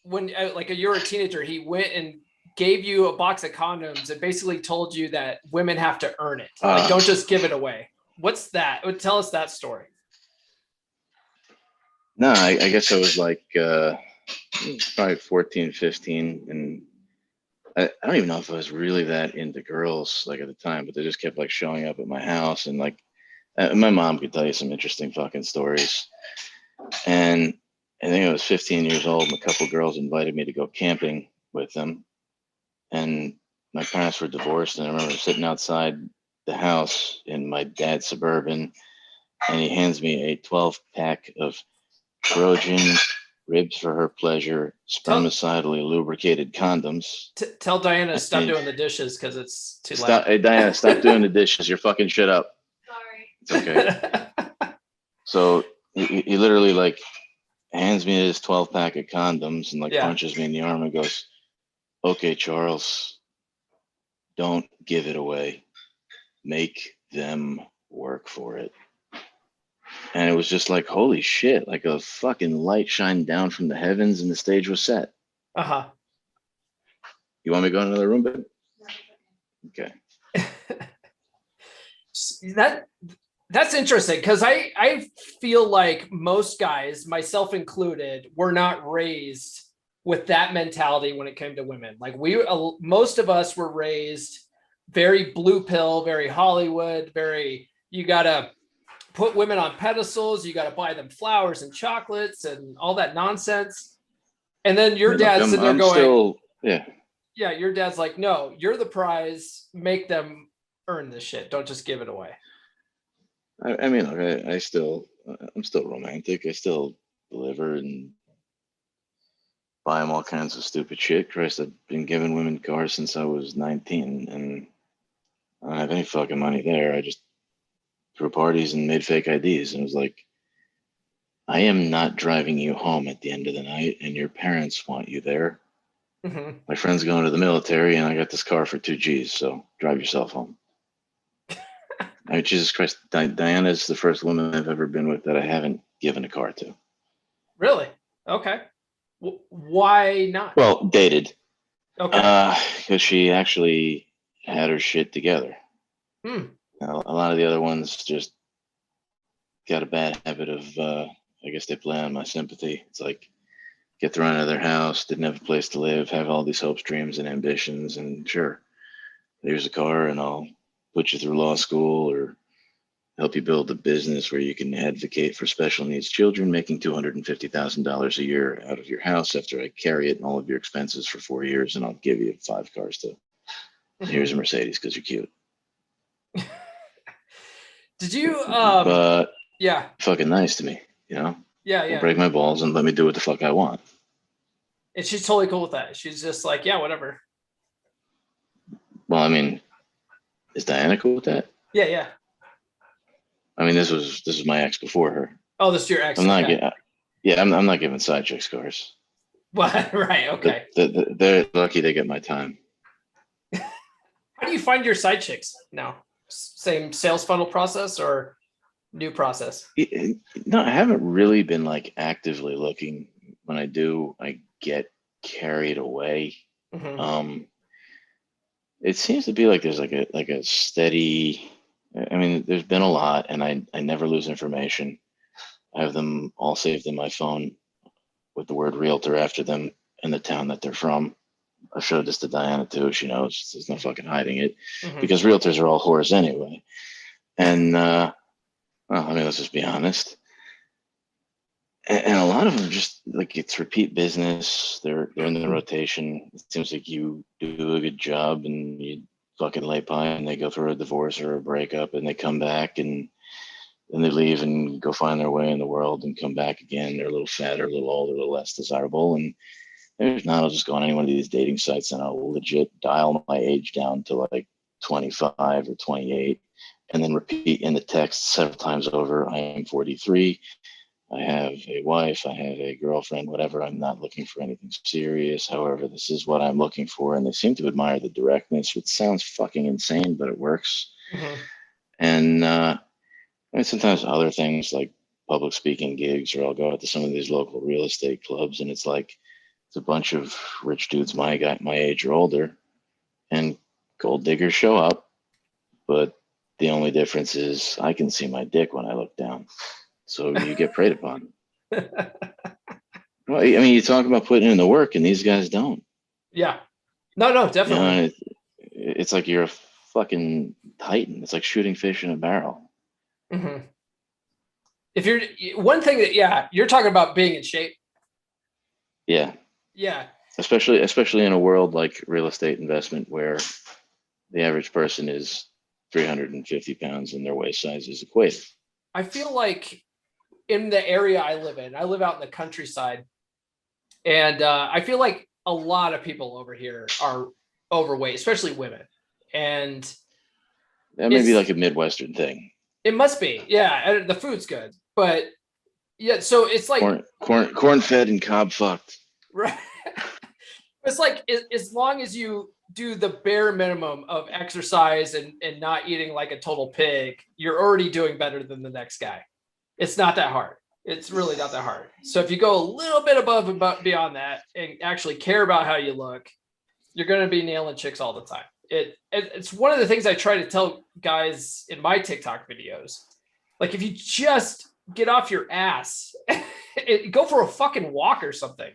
when you were a teenager. He went and gave you a box of condoms and basically told you that women have to earn it. Don't just give it away. What's that? Tell us that story. No, I guess I was like probably 14, 15, and I don't even know if I was really that into girls like at the time, but they just kept like showing up at my house, and like my mom could tell you some interesting fucking stories. And I think I was 15 years old, and a couple of girls invited me to go camping with them. And my parents were divorced, and I remember sitting outside the house in my dad's Suburban, and he hands me a 12-pack of Trojan ribs for her pleasure, spermicidally lubricated condoms. Tell Diana to stop doing the dishes because it's too loud. Hey, Diana, stop doing the dishes. You're fucking shit up. Sorry. It's okay. So he literally like hands me his 12-pack of condoms and punches me in the arm and goes, "Okay, Charles, don't give it away. Make them work for it." And it was just like, holy shit, like a fucking light shined down from the heavens and the stage was set. Uh-huh. You want me to go in another room, babe? Okay. That's interesting because I feel like most guys, myself included, were not raised with that mentality when it came to women. Like most of us were raised very blue pill, very Hollywood, you gotta put women on pedestals, you gotta buy them flowers and chocolates and all that nonsense. And then your dad's sitting there going, yeah, your dad's like, no, you're the prize, make them earn this shit. Don't just give it away. I mean, look, I'm still romantic. I still deliver and buy them all kinds of stupid shit. Christ, I've been giving women cars since I was 19, and I don't have any fucking money there. I just threw parties and made fake IDs, and it was like, I am not driving you home at the end of the night, and your parents want you there. Mm-hmm. My friend's going to the military, and I got this car for 2 G's, so drive yourself home. I mean, Jesus Christ, Diana is the first woman I've ever been with that I haven't given a car to. Really? Okay. Why not? Well, dated. Okay. Because she actually had her shit together. A lot of the other ones just got a bad habit of, I guess they play on my sympathy. It's like, get thrown out of their house, didn't have a place to live, have all these hopes, dreams, and ambitions, and sure, here's a car, and I'll put you through law school or help you build a business where you can advocate for special needs children, making $250,000 a year out of your house after I carry it and all of your expenses for 4 years, and I'll give you 5 cars too. And here's a Mercedes because you're cute. Did you? But Yeah. Fucking nice to me, you know. Yeah, Don't yeah. break my balls and let me do what the fuck I want. And she's totally cool with that. She's just like, yeah, whatever. Well, I mean, is Diana cool with that? Yeah, yeah. I mean, this was my ex before her. Oh, this is your ex. I'm not I'm not giving side chicks cars. What? Right. Okay. They're lucky they get my time. How do you find your side chicks now? Same sales funnel process or new process? No, I haven't really been like actively looking. When I do, I get carried away. Mm-hmm. It seems to be like there's like a steady. I mean, there's been a lot, and I never lose information. I have them all saved in my phone with the word realtor after them and the town that they're from. I showed this to Diana too. She knows. There's no fucking hiding it, because realtors are all whores anyway. And well, I mean, let's just be honest. And a lot of them just like, it's repeat business. They're in the rotation. It seems like you do a good job and you fucking lay pie, and they go through a divorce or a breakup, and they come back, and then they leave and go find their way in the world and come back again. They're a little fatter, a little older, a little less desirable. And if not, I'll just go on any one of these dating sites and I'll legit dial my age down to like 25 or 28, and then repeat in the text several times over. I am 43. I have a wife. I have a girlfriend, whatever. I'm not looking for anything serious. However, this is what I'm looking for. And they seem to admire the directness, which sounds fucking insane, but it works. And I mean, sometimes other things like public speaking gigs, or I'll go out to some of these local real estate clubs, and it's like, it's a bunch of rich dudes my age or older, and gold diggers show up, but the only difference is I can see my dick when I look down. So you get preyed upon. Well, I mean, you talk about putting in the work, and these guys don't. Yeah. No, definitely. You know, it's like you're a fucking titan. It's like shooting fish in a barrel. If you're one thing that, yeah, you're talking about being in shape. Yeah. Yeah. Especially in a world like real estate investment, where the average person is 350 pounds and their waist size is equated. I feel like in the area I live in, I live out in the countryside, and I feel like a lot of people over here are overweight, especially women. And that may be like a Midwestern thing. It must be. Yeah. And the food's good, but yeah. So it's like corn fed and cob fucked. Right. It's like, as long as you do the bare minimum of exercise and not eating like a total pig, you're already doing better than the next guy. It's not that hard. It's really not that hard. So if you go a little bit above and beyond that and actually care about how you look, you're going to be nailing chicks all the time. It's one of the things I try to tell guys in my TikTok videos. Like, if you just get off your ass, go for a fucking walk or something,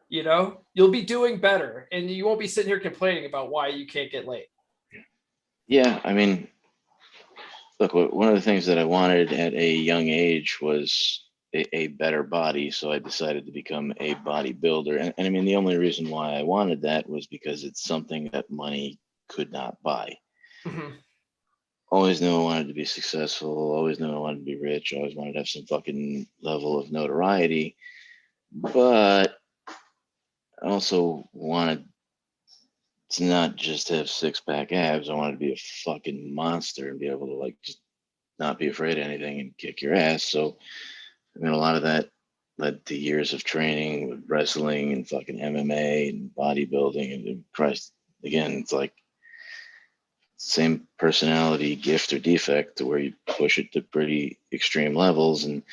you know, you'll be doing better, and you won't be sitting here complaining about why you can't get laid. Yeah. I mean, look, one of the things that I wanted at a young age was a better body. So I decided to become a bodybuilder. And I mean, the only reason why I wanted that was because it's something that money could not buy. Always knew I wanted to be successful. Always knew I wanted to be rich. Always wanted to have some fucking level of notoriety. But I also wanted to not just have 6-pack abs. I wanted to be a fucking monster and be able to like just not be afraid of anything and kick your ass. So, I mean, a lot of that led to years of training with wrestling and fucking MMA and bodybuilding. And Christ, again, it's like same personality, gift or defect, to where you push it to pretty extreme levels. And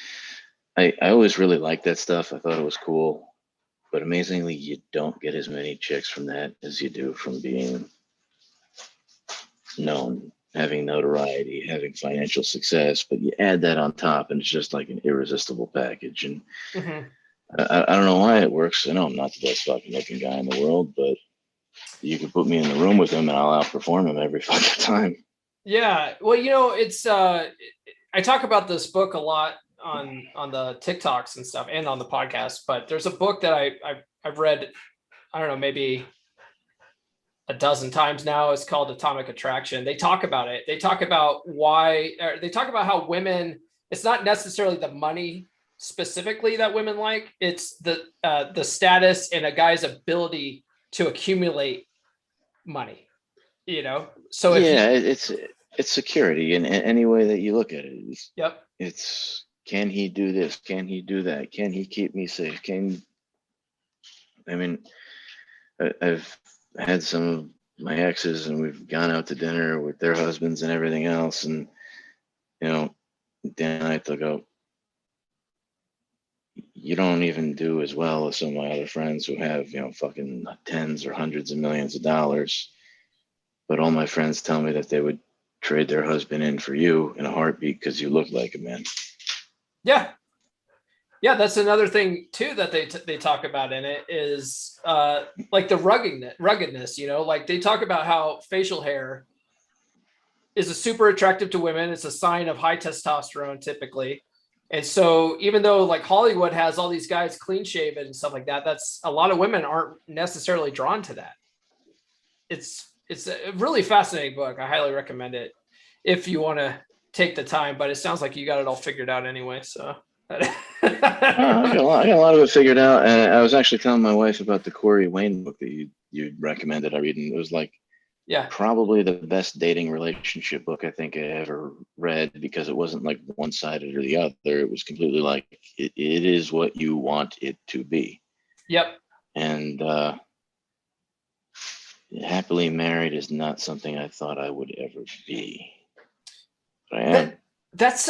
I always really liked that stuff. I thought it was cool. But amazingly, you don't get as many chicks from that as you do from being known having notoriety, having financial success, but you add that on top and it's just like an irresistible package. And Mhm. I don't know why it works. I know I'm not the best fucking looking guy in the world, but you can put me in the room with him and I'll outperform him every fucking time. Yeah. Well, it's I talk about this book a lot on the TikToks and stuff and on the podcast, but there's a book that I've read, I don't know, maybe a dozen times now. It's called Atomic Attraction. They talk about it. They talk about they talk about how women, it's not necessarily the money specifically that women like, it's the status and a guy's ability to accumulate money, So if Yeah, it's security in any way that you look at it. yep. It's can he do this? Can he do that? Can he keep me safe? I mean, I've had some of my exes and we've gone out to dinner with their husbands and everything else. And, Dan and I they'll go, you don't even do as well as some of my other friends who have, fucking tens or hundreds of millions of dollars. But all my friends tell me that they would trade their husband in for you in a heartbeat because you look like a man. Yeah. Yeah, that's another thing too that they talk about in it is like the ruggedness, like they talk about how facial hair is a super attractive to women. It's a sign of high testosterone typically. And so even though like Hollywood has all these guys clean shaven and stuff like that, that's a lot of women aren't necessarily drawn to that. It's a really fascinating book. I highly recommend it if you want to take the time, but it sounds like you got it all figured out anyway. So I got a lot of it figured out. And I was actually telling my wife about the Corey Wayne book that you recommended I read, and it was like probably the best dating relationship book I think I ever read, because it wasn't like one-sided or the other. It was completely like it is what you want it to be. Yep. And happily married is not something I thought I would ever be. But I am. That's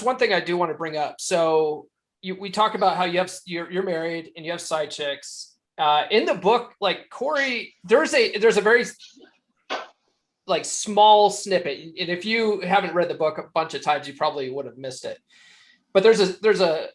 one thing I do want to bring up. So we talk about how you're married and you have side chicks. In the book, like Corey, there's a very like small snippet, and if you haven't read the book a bunch of times, you probably would have missed it. But there's a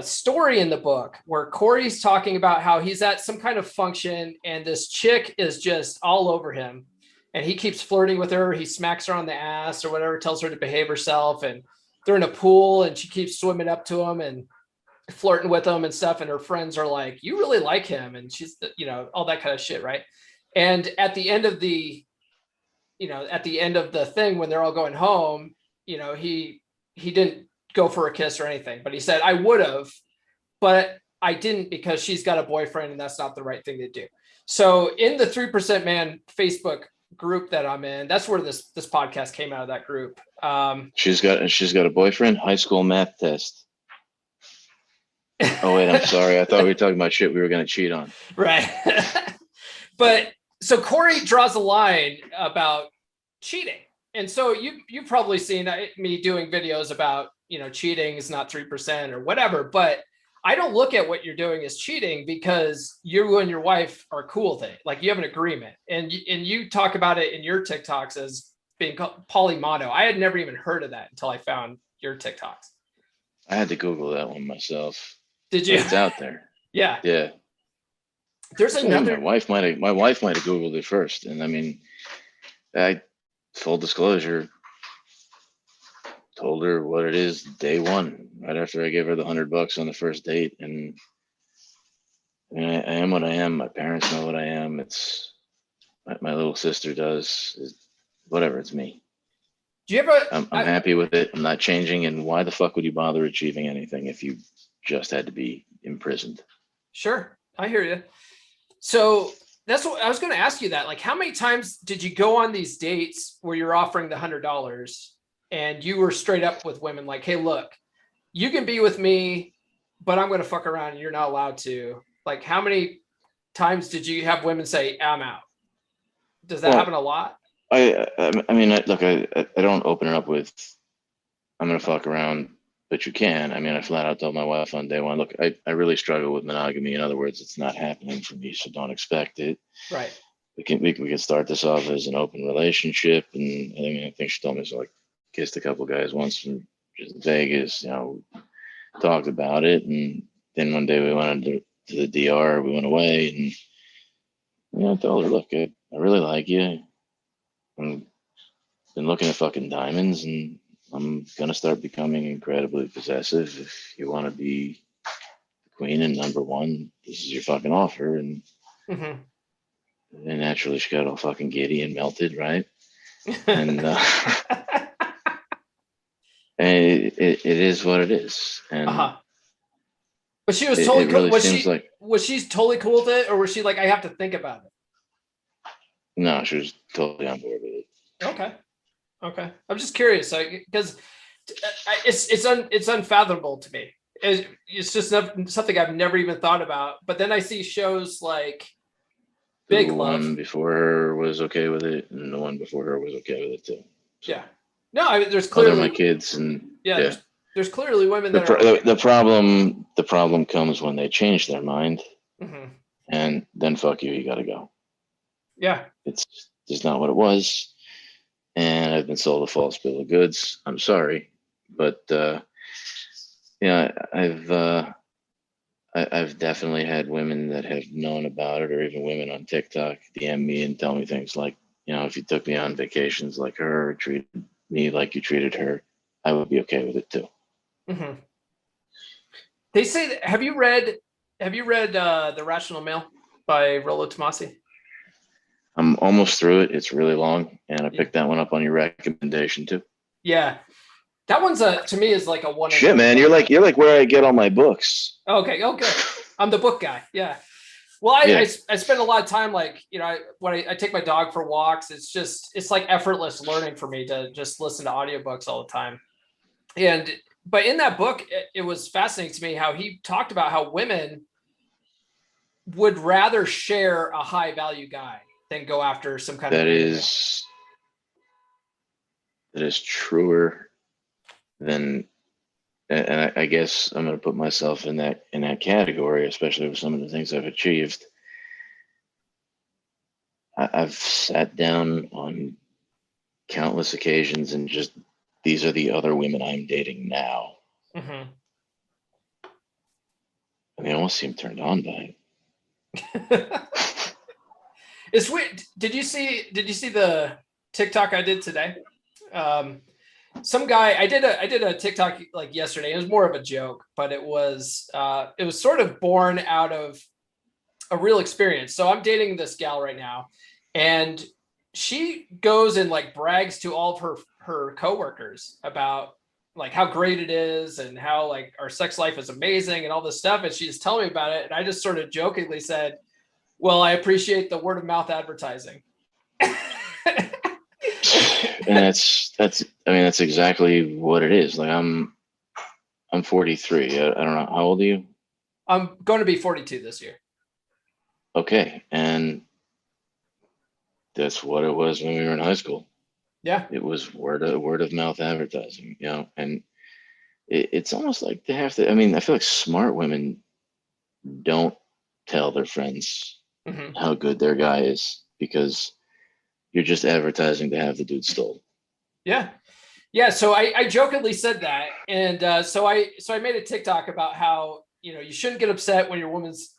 story in the book where Corey's talking about how he's at some kind of function and this chick is just all over him. And he keeps flirting with her. He smacks her on the ass or whatever, tells her to behave herself. And they're in a pool and she keeps swimming up to him and flirting with him and stuff. And her friends are like, you really like him. And she's, all that kind of shit. Right. And at the end of the thing, when they're all going home, he didn't go for a kiss or anything, but he said, I would have, but I didn't because she's got a boyfriend and that's not the right thing to do. So in the 3% Man Facebook group that I'm in, that's where this podcast came out of, that group. She's got a boyfriend. High school math test. Oh wait, I'm sorry. I thought we were talking about shit we were going to cheat on. Right. But so Corey draws a line about cheating. And so you've probably seen me doing videos about, cheating is not 3% or whatever, but I don't look at what you're doing as cheating because you and your wife are cool with it. Like you have an agreement, and you talk about it in your TikToks as being polymono. I had never even heard of that until I found your TikToks. I had to Google that one myself. Did you? But it's out there. Yeah. Yeah. There's another. My wife might have Googled it first, and I mean, full disclosure, told her what it is day one, right after I gave her the $100 on the first date. And I am what I am. My parents know what I am. It's my little sister does. Whatever, it's me. Do you ever? I'm happy with it. I'm not changing. And why the fuck would you bother achieving anything if you just had to be imprisoned? Sure, I hear you. So that's what I was going to ask you. That, like, how many times did you go on these dates where you're offering the $100 and you were straight up with women, like, hey, look, you can be with me, but I'm going to fuck around and you're not allowed to? Like, how many times did you have women say, I'm out? Does that happen a lot? I mean, look, I don't open it up with, I'm going to fuck around, but you can. I mean, I flat out told my wife on day one, look, I really struggle with monogamy. In other words, it's not happening for me, so don't expect it. Right. we can start this off as an open relationship. And I think she told me she like kissed a couple guys once in just Vegas, talked about it. And then one day we went to the DR, we went away, and I told her, look, I really like you. I've been looking at fucking diamonds, and I'm gonna start becoming incredibly possessive. If you want to be the queen and number one, this is your fucking offer. And Mhm. then naturally she got all fucking giddy and melted, right? And and it is what it is. And uh-huh. But she was it totally cool. really seems like, Was she totally cool with it, or was she like, I have to think about it? no, she was totally on board with it. Okay. Okay. I'm just curious, because it's unfathomable to me. It's just something I've never even thought about. But then I see shows like Big The Love. one before her was okay with it, and the one before her was okay with it too. So, Yeah. No, I mean, there's well, they're clearly my kids, and yeah. There's clearly women The, that are. the problem comes when they change their mind, Mhm. and then fuck you, you got to go. Yeah. It's just not what it was, and I've been sold a false bill of goods. I'm sorry, but I've definitely had women that have known about it, or even women on TikTok DM me and tell me things like, if you took me on vacations like her, or treated me like you treated her, I would be okay with it too. Mm-hmm. They say that, have you read The Rational Male by Rollo Tomassi? I'm almost through it. It's really long, and I picked that one up on your recommendation too. Yeah, that one's to me is like a one. Shit, man, you're like where I get all my books. Okay, okay. I'm the book guy. Yeah. Well, I spend a lot of time when I take my dog for walks. It's like effortless learning for me to just listen to audiobooks all the time. But in that book, it was fascinating to me how he talked about how women would rather share a high value guy than go after some kind of that is truer than, and I guess I'm going to put myself in that category, especially with some of the things I've achieved. I've sat down on countless occasions and just, these are the other women I'm dating now. Mm-hmm. I mean, I almost seem turned on by it. It's weird. Did you see the TikTok I did today? Some guy, I did a TikTok like yesterday. It was more of a joke, but it was sort of born out of a real experience. So I'm dating this gal right now, and she goes and like brags to all of her coworkers about like how great it is and how like our sex life is amazing and all this stuff. And she's telling me about it, and I just sort of jokingly said, "Well, I appreciate the word of mouth advertising." And that's exactly what it is. Like I'm 43. I don't know, how old are you? I'm going to be 42 this year. Okay, and that's what it was when we were in high school. Yeah, it was word of mouth advertising, and it's almost like they have to. I mean, I feel like smart women don't tell their friends how good their guy is, because you're just advertising to have the dude stole. Yeah. So I jokingly said that, and so I made a TikTok about how you shouldn't get upset when your woman's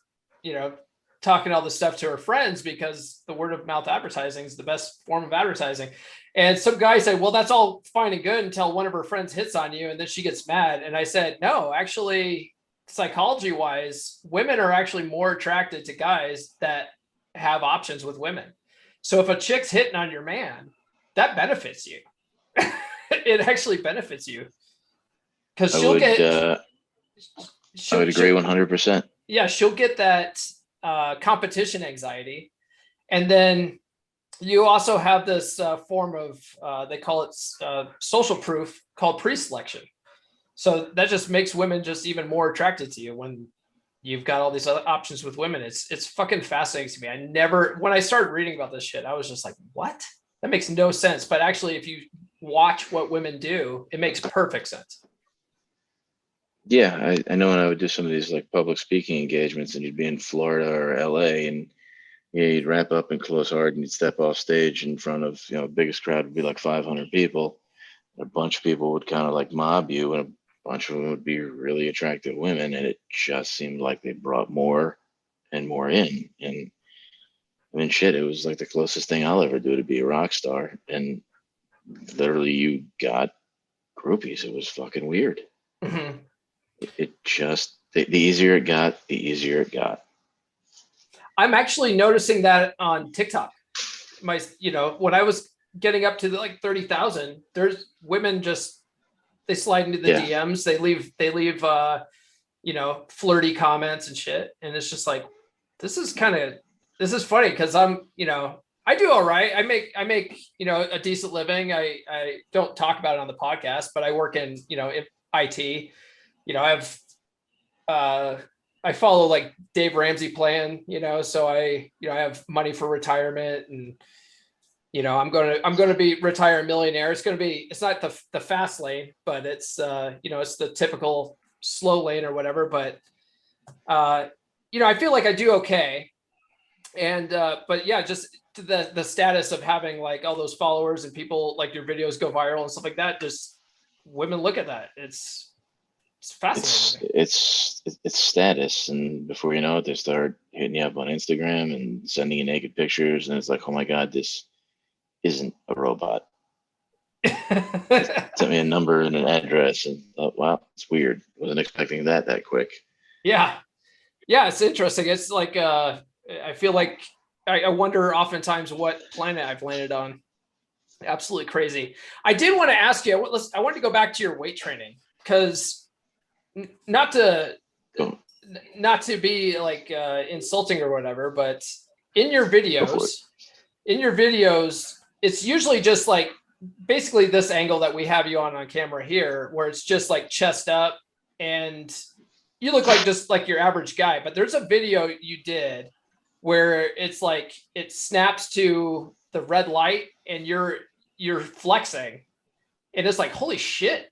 talking all this stuff to her friends, because the word of mouth advertising is the best form of advertising. And some guy said, well, that's all fine and good until one of her friends hits on you and then she gets mad. And I said, no, actually, psychology wise, women are actually more attracted to guys that have options with women. So if a chick's hitting on your man, that benefits you. It actually benefits you, because I would agree 100%. Yeah, she'll get that competition anxiety, and then you also have this form of they call it social proof called pre-selection. So that just makes women just even more attracted to you when you've got all these other options with women. It's fucking fascinating to me. When I started reading about this shit, I was just like, what? That makes no sense. But actually, if you watch what women do, it makes perfect sense. Yeah, I know when I would do some of these like public speaking engagements, and you'd be in Florida or LA, and Yeah, you'd wrap up and close hard, and you'd step off stage in front of, the biggest crowd would be like 500 people. A bunch of people would kind of like mob you, and a bunch of them would be really attractive women, and it just seemed like they brought more and more in. And I mean, shit, it was like the closest thing I'll ever do to be a rock star. And literally, you got groupies. It was fucking weird. Mhm. It just, the easier it got, the easier it got. I'm actually noticing that on TikTok. When I was getting up to like 30,000, there's women just, they slide into the Yeah. DMs. They leave flirty comments and shit. And it's just like, this is funny because I do all right. I make a decent living. I don't talk about it on the podcast, but I work in IT. I follow like Dave Ramsey plan, so I have money for retirement, and I'm going to be retire a millionaire. It's not the fast lane, but it's it's the typical slow lane or whatever. But I feel like I do okay. And but yeah, just the status of having like all those followers and people, like your videos go viral and stuff like that, just women look at that. It's fascinating. It's status, and before you know it, they start hitting you up on Instagram and sending you naked pictures, and it's like, oh my god, this isn't a robot. Sent me a number and an address, and thought, wow, it's weird. Wasn't expecting that quick. Yeah, it's interesting. It's like I feel like I wonder oftentimes what planet I've landed on. Absolutely crazy. I did want to ask you. I wanted to go back to your weight training, because not to be like insulting or whatever, but in your videos, it's usually just like basically this angle that we have you on camera here, where it's just like chest up, and you look like just like your average guy. But there's a video you did where it's like it snaps to the red light and you're flexing, and it's like, holy shit,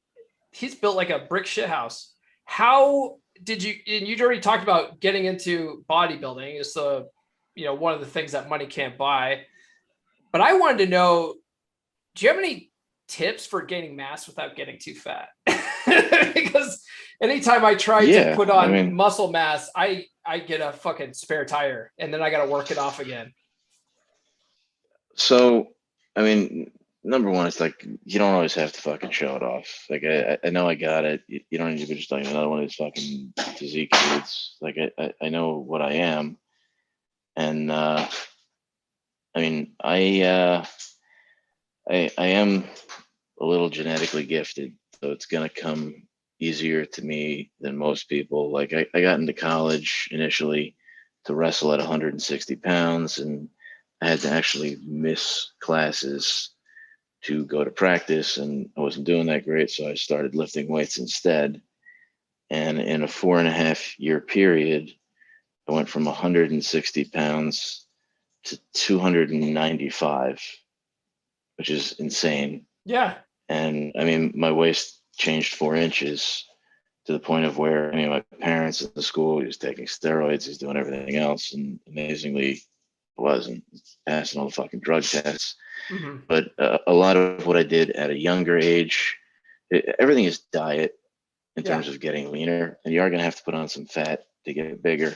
he's built like a brick shit house. How did you, and you'd already talked about getting into bodybuilding is one of the things that money can't buy. But I wanted to know, do you have any tips for gaining mass without getting too fat? Because anytime I try to put on muscle mass, I get a fucking spare tire, and then I got to work it off again. So, I mean, number one, it's like, you don't always have to fucking show it off. Like, I know I got it. You don't need to be just like another one of these fucking physique dudes. Like, I know what I am. And, I mean, I am a little genetically gifted, so it's going to come easier to me than most people. Like, I got into college initially to wrestle at 160 pounds, and I had to actually miss classes to go to practice, and I wasn't doing that great, so I started lifting weights instead. And in a 4.5 year period, I went from 160 pounds to 295, which is insane. Yeah. And I mean, my waist changed 4 inches, to the point of where, I mean, my parents at the school, he was taking steroids, he's doing everything else, and amazingly wasn't passing all the fucking drug tests. Mm-hmm. But a lot of what I did at a younger age, everything is diet in terms of getting leaner, and you are going to have to put on some fat to get bigger.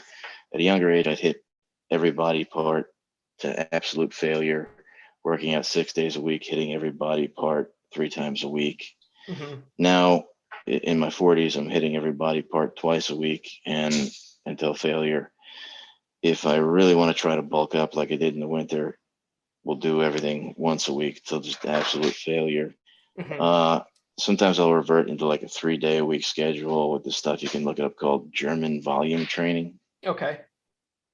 At a younger age, I'd hit every body part to absolute failure, working out 6 days a week, hitting every body part 3 times a week. Mm-hmm. Now, in my 40s, I'm hitting every body part twice a week and until failure. If I really want to try to bulk up like I did in the winter, we'll do everything once a week till just absolute failure. Mm-hmm. Sometimes I'll revert into like a 3-day-a-week schedule with this stuff you can look it up called German volume training. Okay.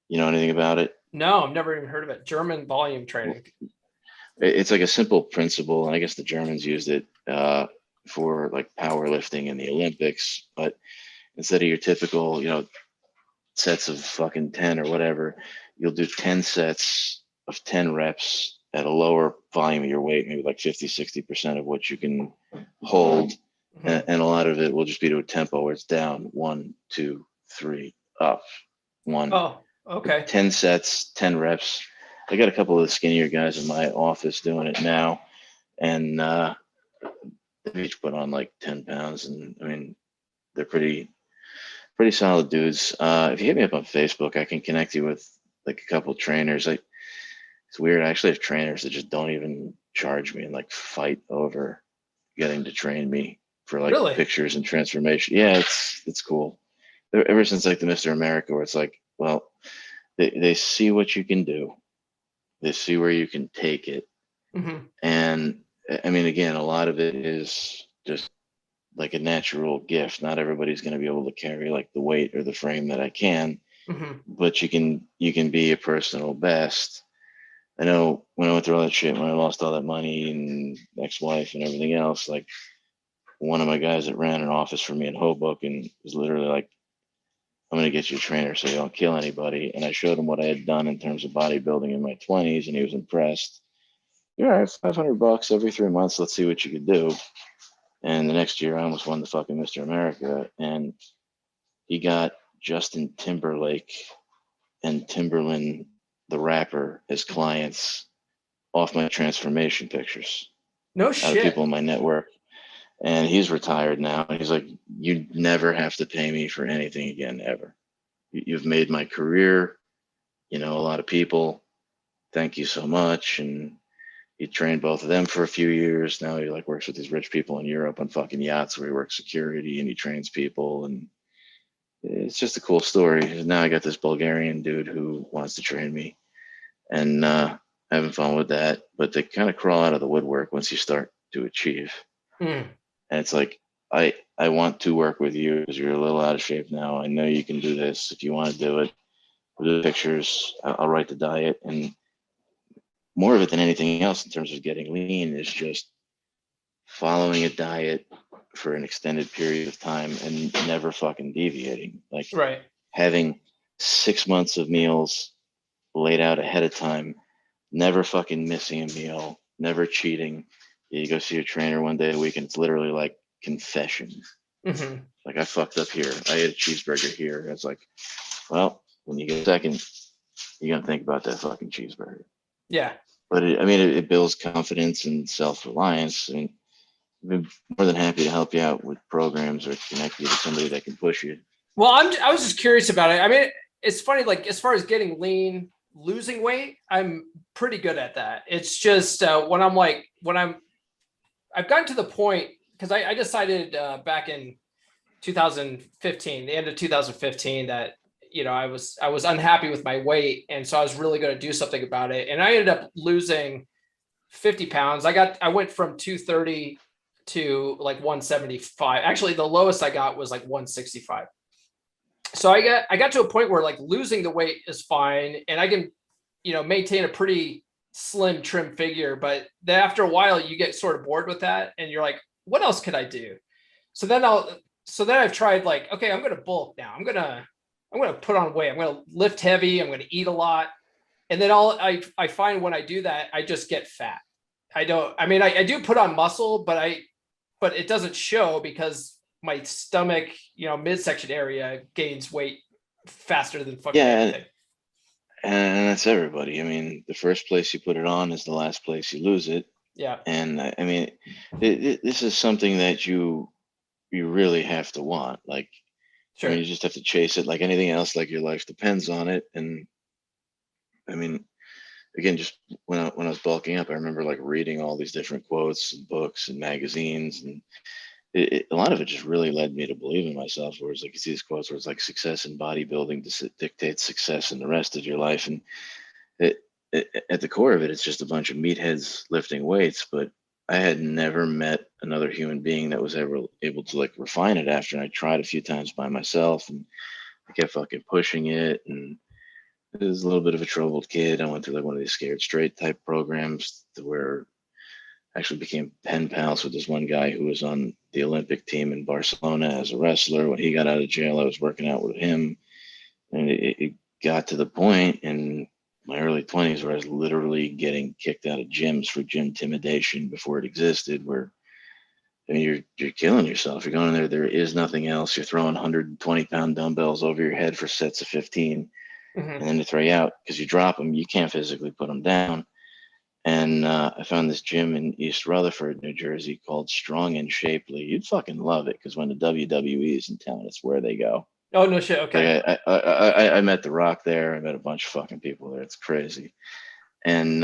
You know anything about it? No, I've never even heard of it. German volume training. It's like a simple principle, and I guess the Germans used it for like powerlifting in the Olympics. But instead of your typical, sets of fucking 10 or whatever, you'll do 10 sets of 10 reps at a lower volume of your weight, maybe like 50-60% of what you can hold. Mm-hmm. And a lot of it will just be to a tempo where it's down 1, 2, 3, up 1, Okay. 10 sets, 10 reps. I got a couple of the skinnier guys in my office doing it now, and they each put on like 10 pounds, and I mean they're pretty solid dudes. If you hit me up on Facebook, I can connect you with like a couple of trainers. It's weird. I actually have trainers that just don't even charge me and like fight over getting to train me for like Really? pictures and transformation. Yeah, it's cool. Ever since like the Mr. America, where it's like, well, they see what you can do, they see where you can take it, Mm-hmm. and I mean, again, a lot of it is just like a natural gift. Not everybody's going to be able to carry like the weight or the frame that I can, Mm-hmm. but you can be a personal best. I know when I went through all that shit, when I lost all that money and ex-wife and everything else, like one of my guys that ran an office for me in Hoboken was literally like, I'm going to get you a trainer so you don't kill anybody. And I showed him what I had done in terms of bodybuilding in my 20s, and he was impressed. Yeah, it's $500 every 3 months. Let's see what you could do. And the next year, I almost won the fucking Mr. America. And he got Justin Timberlake and Timberland, the rapper, as clients off my transformation pictures No out of shit. people in my network. And he's retired now. And he's like, you never have to pay me for anything again, ever. You've made my career, a lot of people. Thank you so much. And he trained both of them for a few years. Now he like works with these rich people in Europe on fucking yachts where he works security and he trains people. And it's just a cool story. Now I got this Bulgarian dude who wants to train me, and having fun with that. But they kind of crawl out of the woodwork once you start to achieve. Mm. And it's like, I want to work with you because you're a little out of shape now. I know you can do this. If you want to do it, we'll do the pictures. I'll write the diet. And more of it than anything else in terms of getting lean is just following a diet for an extended period of time and never fucking deviating. Like Right. having 6 months of meals laid out ahead of time, never fucking missing a meal, never cheating. You go see a trainer one day a week and it's literally like confession. Mm-hmm. Like I fucked up here. I ate a cheeseburger here. And it's like, well, when you get a second, you're gonna think about that fucking cheeseburger. Yeah. But it builds confidence and self-reliance. And I've been more than happy to help you out with programs or connect you to somebody that can push you. Well, I was just curious about it. I mean, it's funny, like as far as getting lean, losing weight, I'm pretty good at that. It's just I've gotten to the point because I decided back in 2015, the end of 2015, that I was unhappy with my weight, and so I was really going to do something about it. And I ended up losing 50 pounds. I went from 230 to like 175. Actually, the lowest I got was like 165. So I got to a point where like losing the weight is fine, and I can maintain a pretty slim trim figure. But then after a while, you get sort of bored with that, and you're like, what else could I do? So then I've tried like, okay, I'm gonna bulk now. I'm gonna put on weight. I'm gonna lift heavy. I'm gonna eat a lot, and then I find when I do that, I just get fat. I do put on muscle, but it doesn't show because my stomach, midsection area gains weight faster than fucking anything. And that's everybody. I mean, the first place you put it on is the last place you lose it. Yeah. And I mean, this is something that you really have to want. Like, Sure. I mean, you just have to chase it like anything else. Like your life depends on it. And I mean, again, just when I was bulking up, I remember like reading all these different quotes and books and magazines, and a lot of it just really led me to believe in myself. Whereas like you see these quotes where it's like success in bodybuilding dictates success in the rest of your life, and at the core of it, it's just a bunch of meatheads lifting weights. But I had never met another human being that was ever able to like refine it after. And I tried a few times by myself, and I kept fucking pushing it. And I was a little bit of a troubled kid. I went through like one of these scared straight type programs to where I actually became pen pals with this one guy who was on the Olympic team in Barcelona as a wrestler. When he got out of jail, I was working out with him. And it got to the point in my early 20s where I was literally getting kicked out of gyms for gym intimidation before it existed, where I mean, you're killing yourself. You're going in there. There is nothing else. You're throwing 120-pound dumbbells over your head for sets of 15. and then they throw you out because you drop them. You can't physically put them down. And I found this gym in East Rutherford, New Jersey called Strong and Shapely. You'd fucking love it because when the WWE is in town, it's where they go. Oh, no shit. Okay. Like I met The Rock there. I met a bunch of fucking people there. It's crazy. And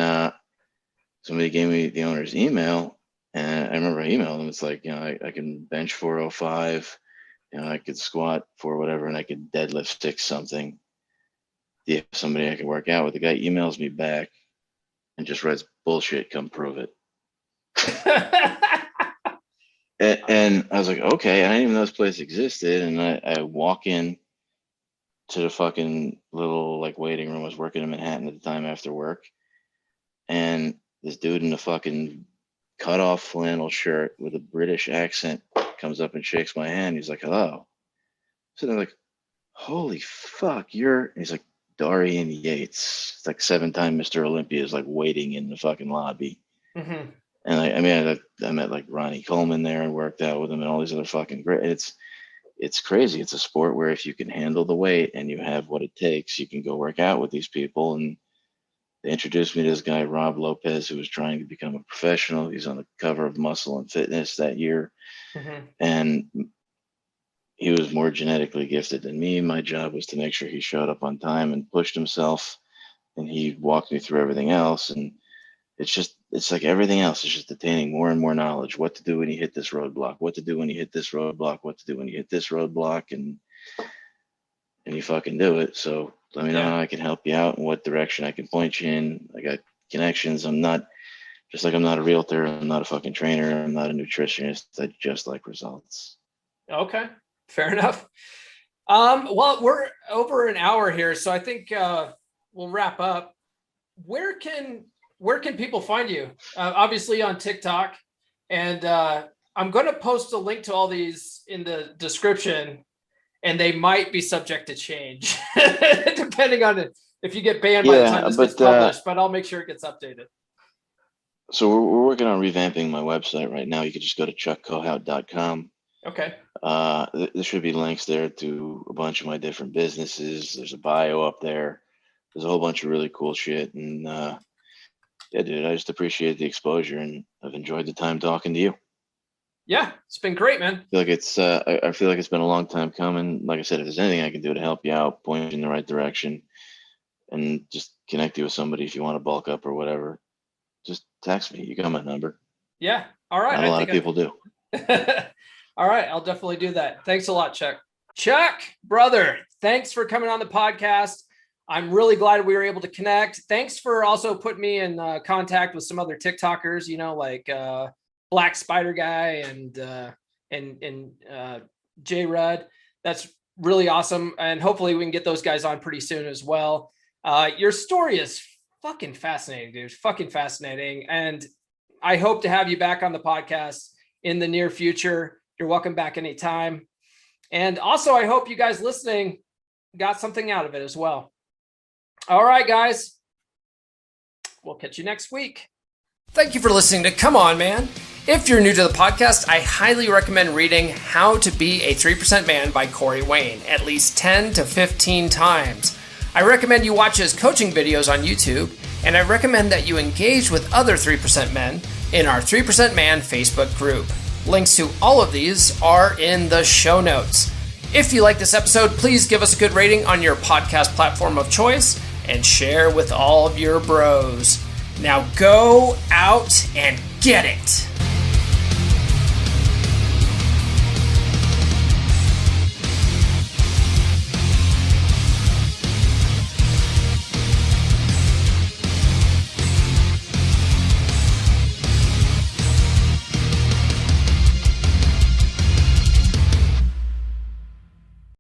somebody gave me the owner's email, and I remember I emailed him. It's like, I can bench 405, I could squat for whatever, and I could deadlift 6 something. Do you have somebody I could work out with? The guy emails me back and just writes bullshit. Come prove it. and I was like, okay. I didn't even know this place existed. And I walk in to the fucking little like waiting room. I was working in Manhattan at the time after work. And this dude in a fucking cut off flannel shirt with a British accent comes up and shakes my hand. He's like, hello. So they're like, holy fuck, he's like, Dorian Yates. It's like 7-time Mr. Olympia is like waiting in the fucking lobby. And I met like Ronnie Coleman there and worked out with him and all these other fucking great. It's crazy. It's a sport where if you can handle the weight and you have what it takes, you can go work out with these people. And they introduced me to this guy, Rob Lopez, who was trying to become a professional. He's on the cover of Muscle and Fitness that year. And he was more genetically gifted than me. My job was to make sure he showed up on time and pushed himself. And he walked me through everything else. And it's like everything else is just attaining more and more knowledge. What to do when you hit this roadblock, what to do when you hit this roadblock, what to do when you hit this roadblock. And you fucking do it. So let me know how I can help you out and what direction I can point you in. I got connections. I'm not a realtor. I'm not a fucking trainer. I'm not a nutritionist. I just like results. Okay. Fair enough. Well, we're over an hour here, so I think we'll wrap up. Where can people find you? Obviously on TikTok, and I'm going to post a link to all these in the description, and they might be subject to change depending on it. If you get banned by the time this gets published, but I'll make sure it gets updated. So we're working on revamping my website right now. You could just go to chuckkohout.com. Okay. There should be links there to a bunch of my different businesses. There's a bio up there. There's a whole bunch of really cool shit. And yeah, dude, I just appreciate the exposure and I've enjoyed the time talking to you. Yeah, it's been great, man. I feel like I feel like it's been a long time coming. Like I said, if there's anything I can do to help you out, point you in the right direction, and just connect you with somebody if you want to bulk up or whatever, just text me. You got my number. Yeah. All right. Not a lot of people do. All right. I'll definitely do that. Thanks a lot, Chuck. Chuck, brother, thanks for coming on the podcast. I'm really glad we were able to connect. Thanks for also putting me in contact with some other TikTokers, like Black Spider Guy and J Rudd. That's really awesome. And hopefully we can get those guys on pretty soon as well. Your story is fucking fascinating, dude. Fucking fascinating. And I hope to have you back on the podcast in the near future. You're welcome back anytime. And also, I hope you guys listening got something out of it as well. All right, guys. We'll catch you next week. Thank you for listening to Come On, Man. If you're new to the podcast, I highly recommend reading How to Be a 3% Man by Corey Wayne at least 10 to 15 times. I recommend you watch his coaching videos on YouTube, and I recommend that you engage with other 3% men in our 3% Man Facebook group. Links to all of these are in the show notes. If you like this episode, please give us a good rating on your podcast platform of choice and share with all of your bros. Now go out and get it.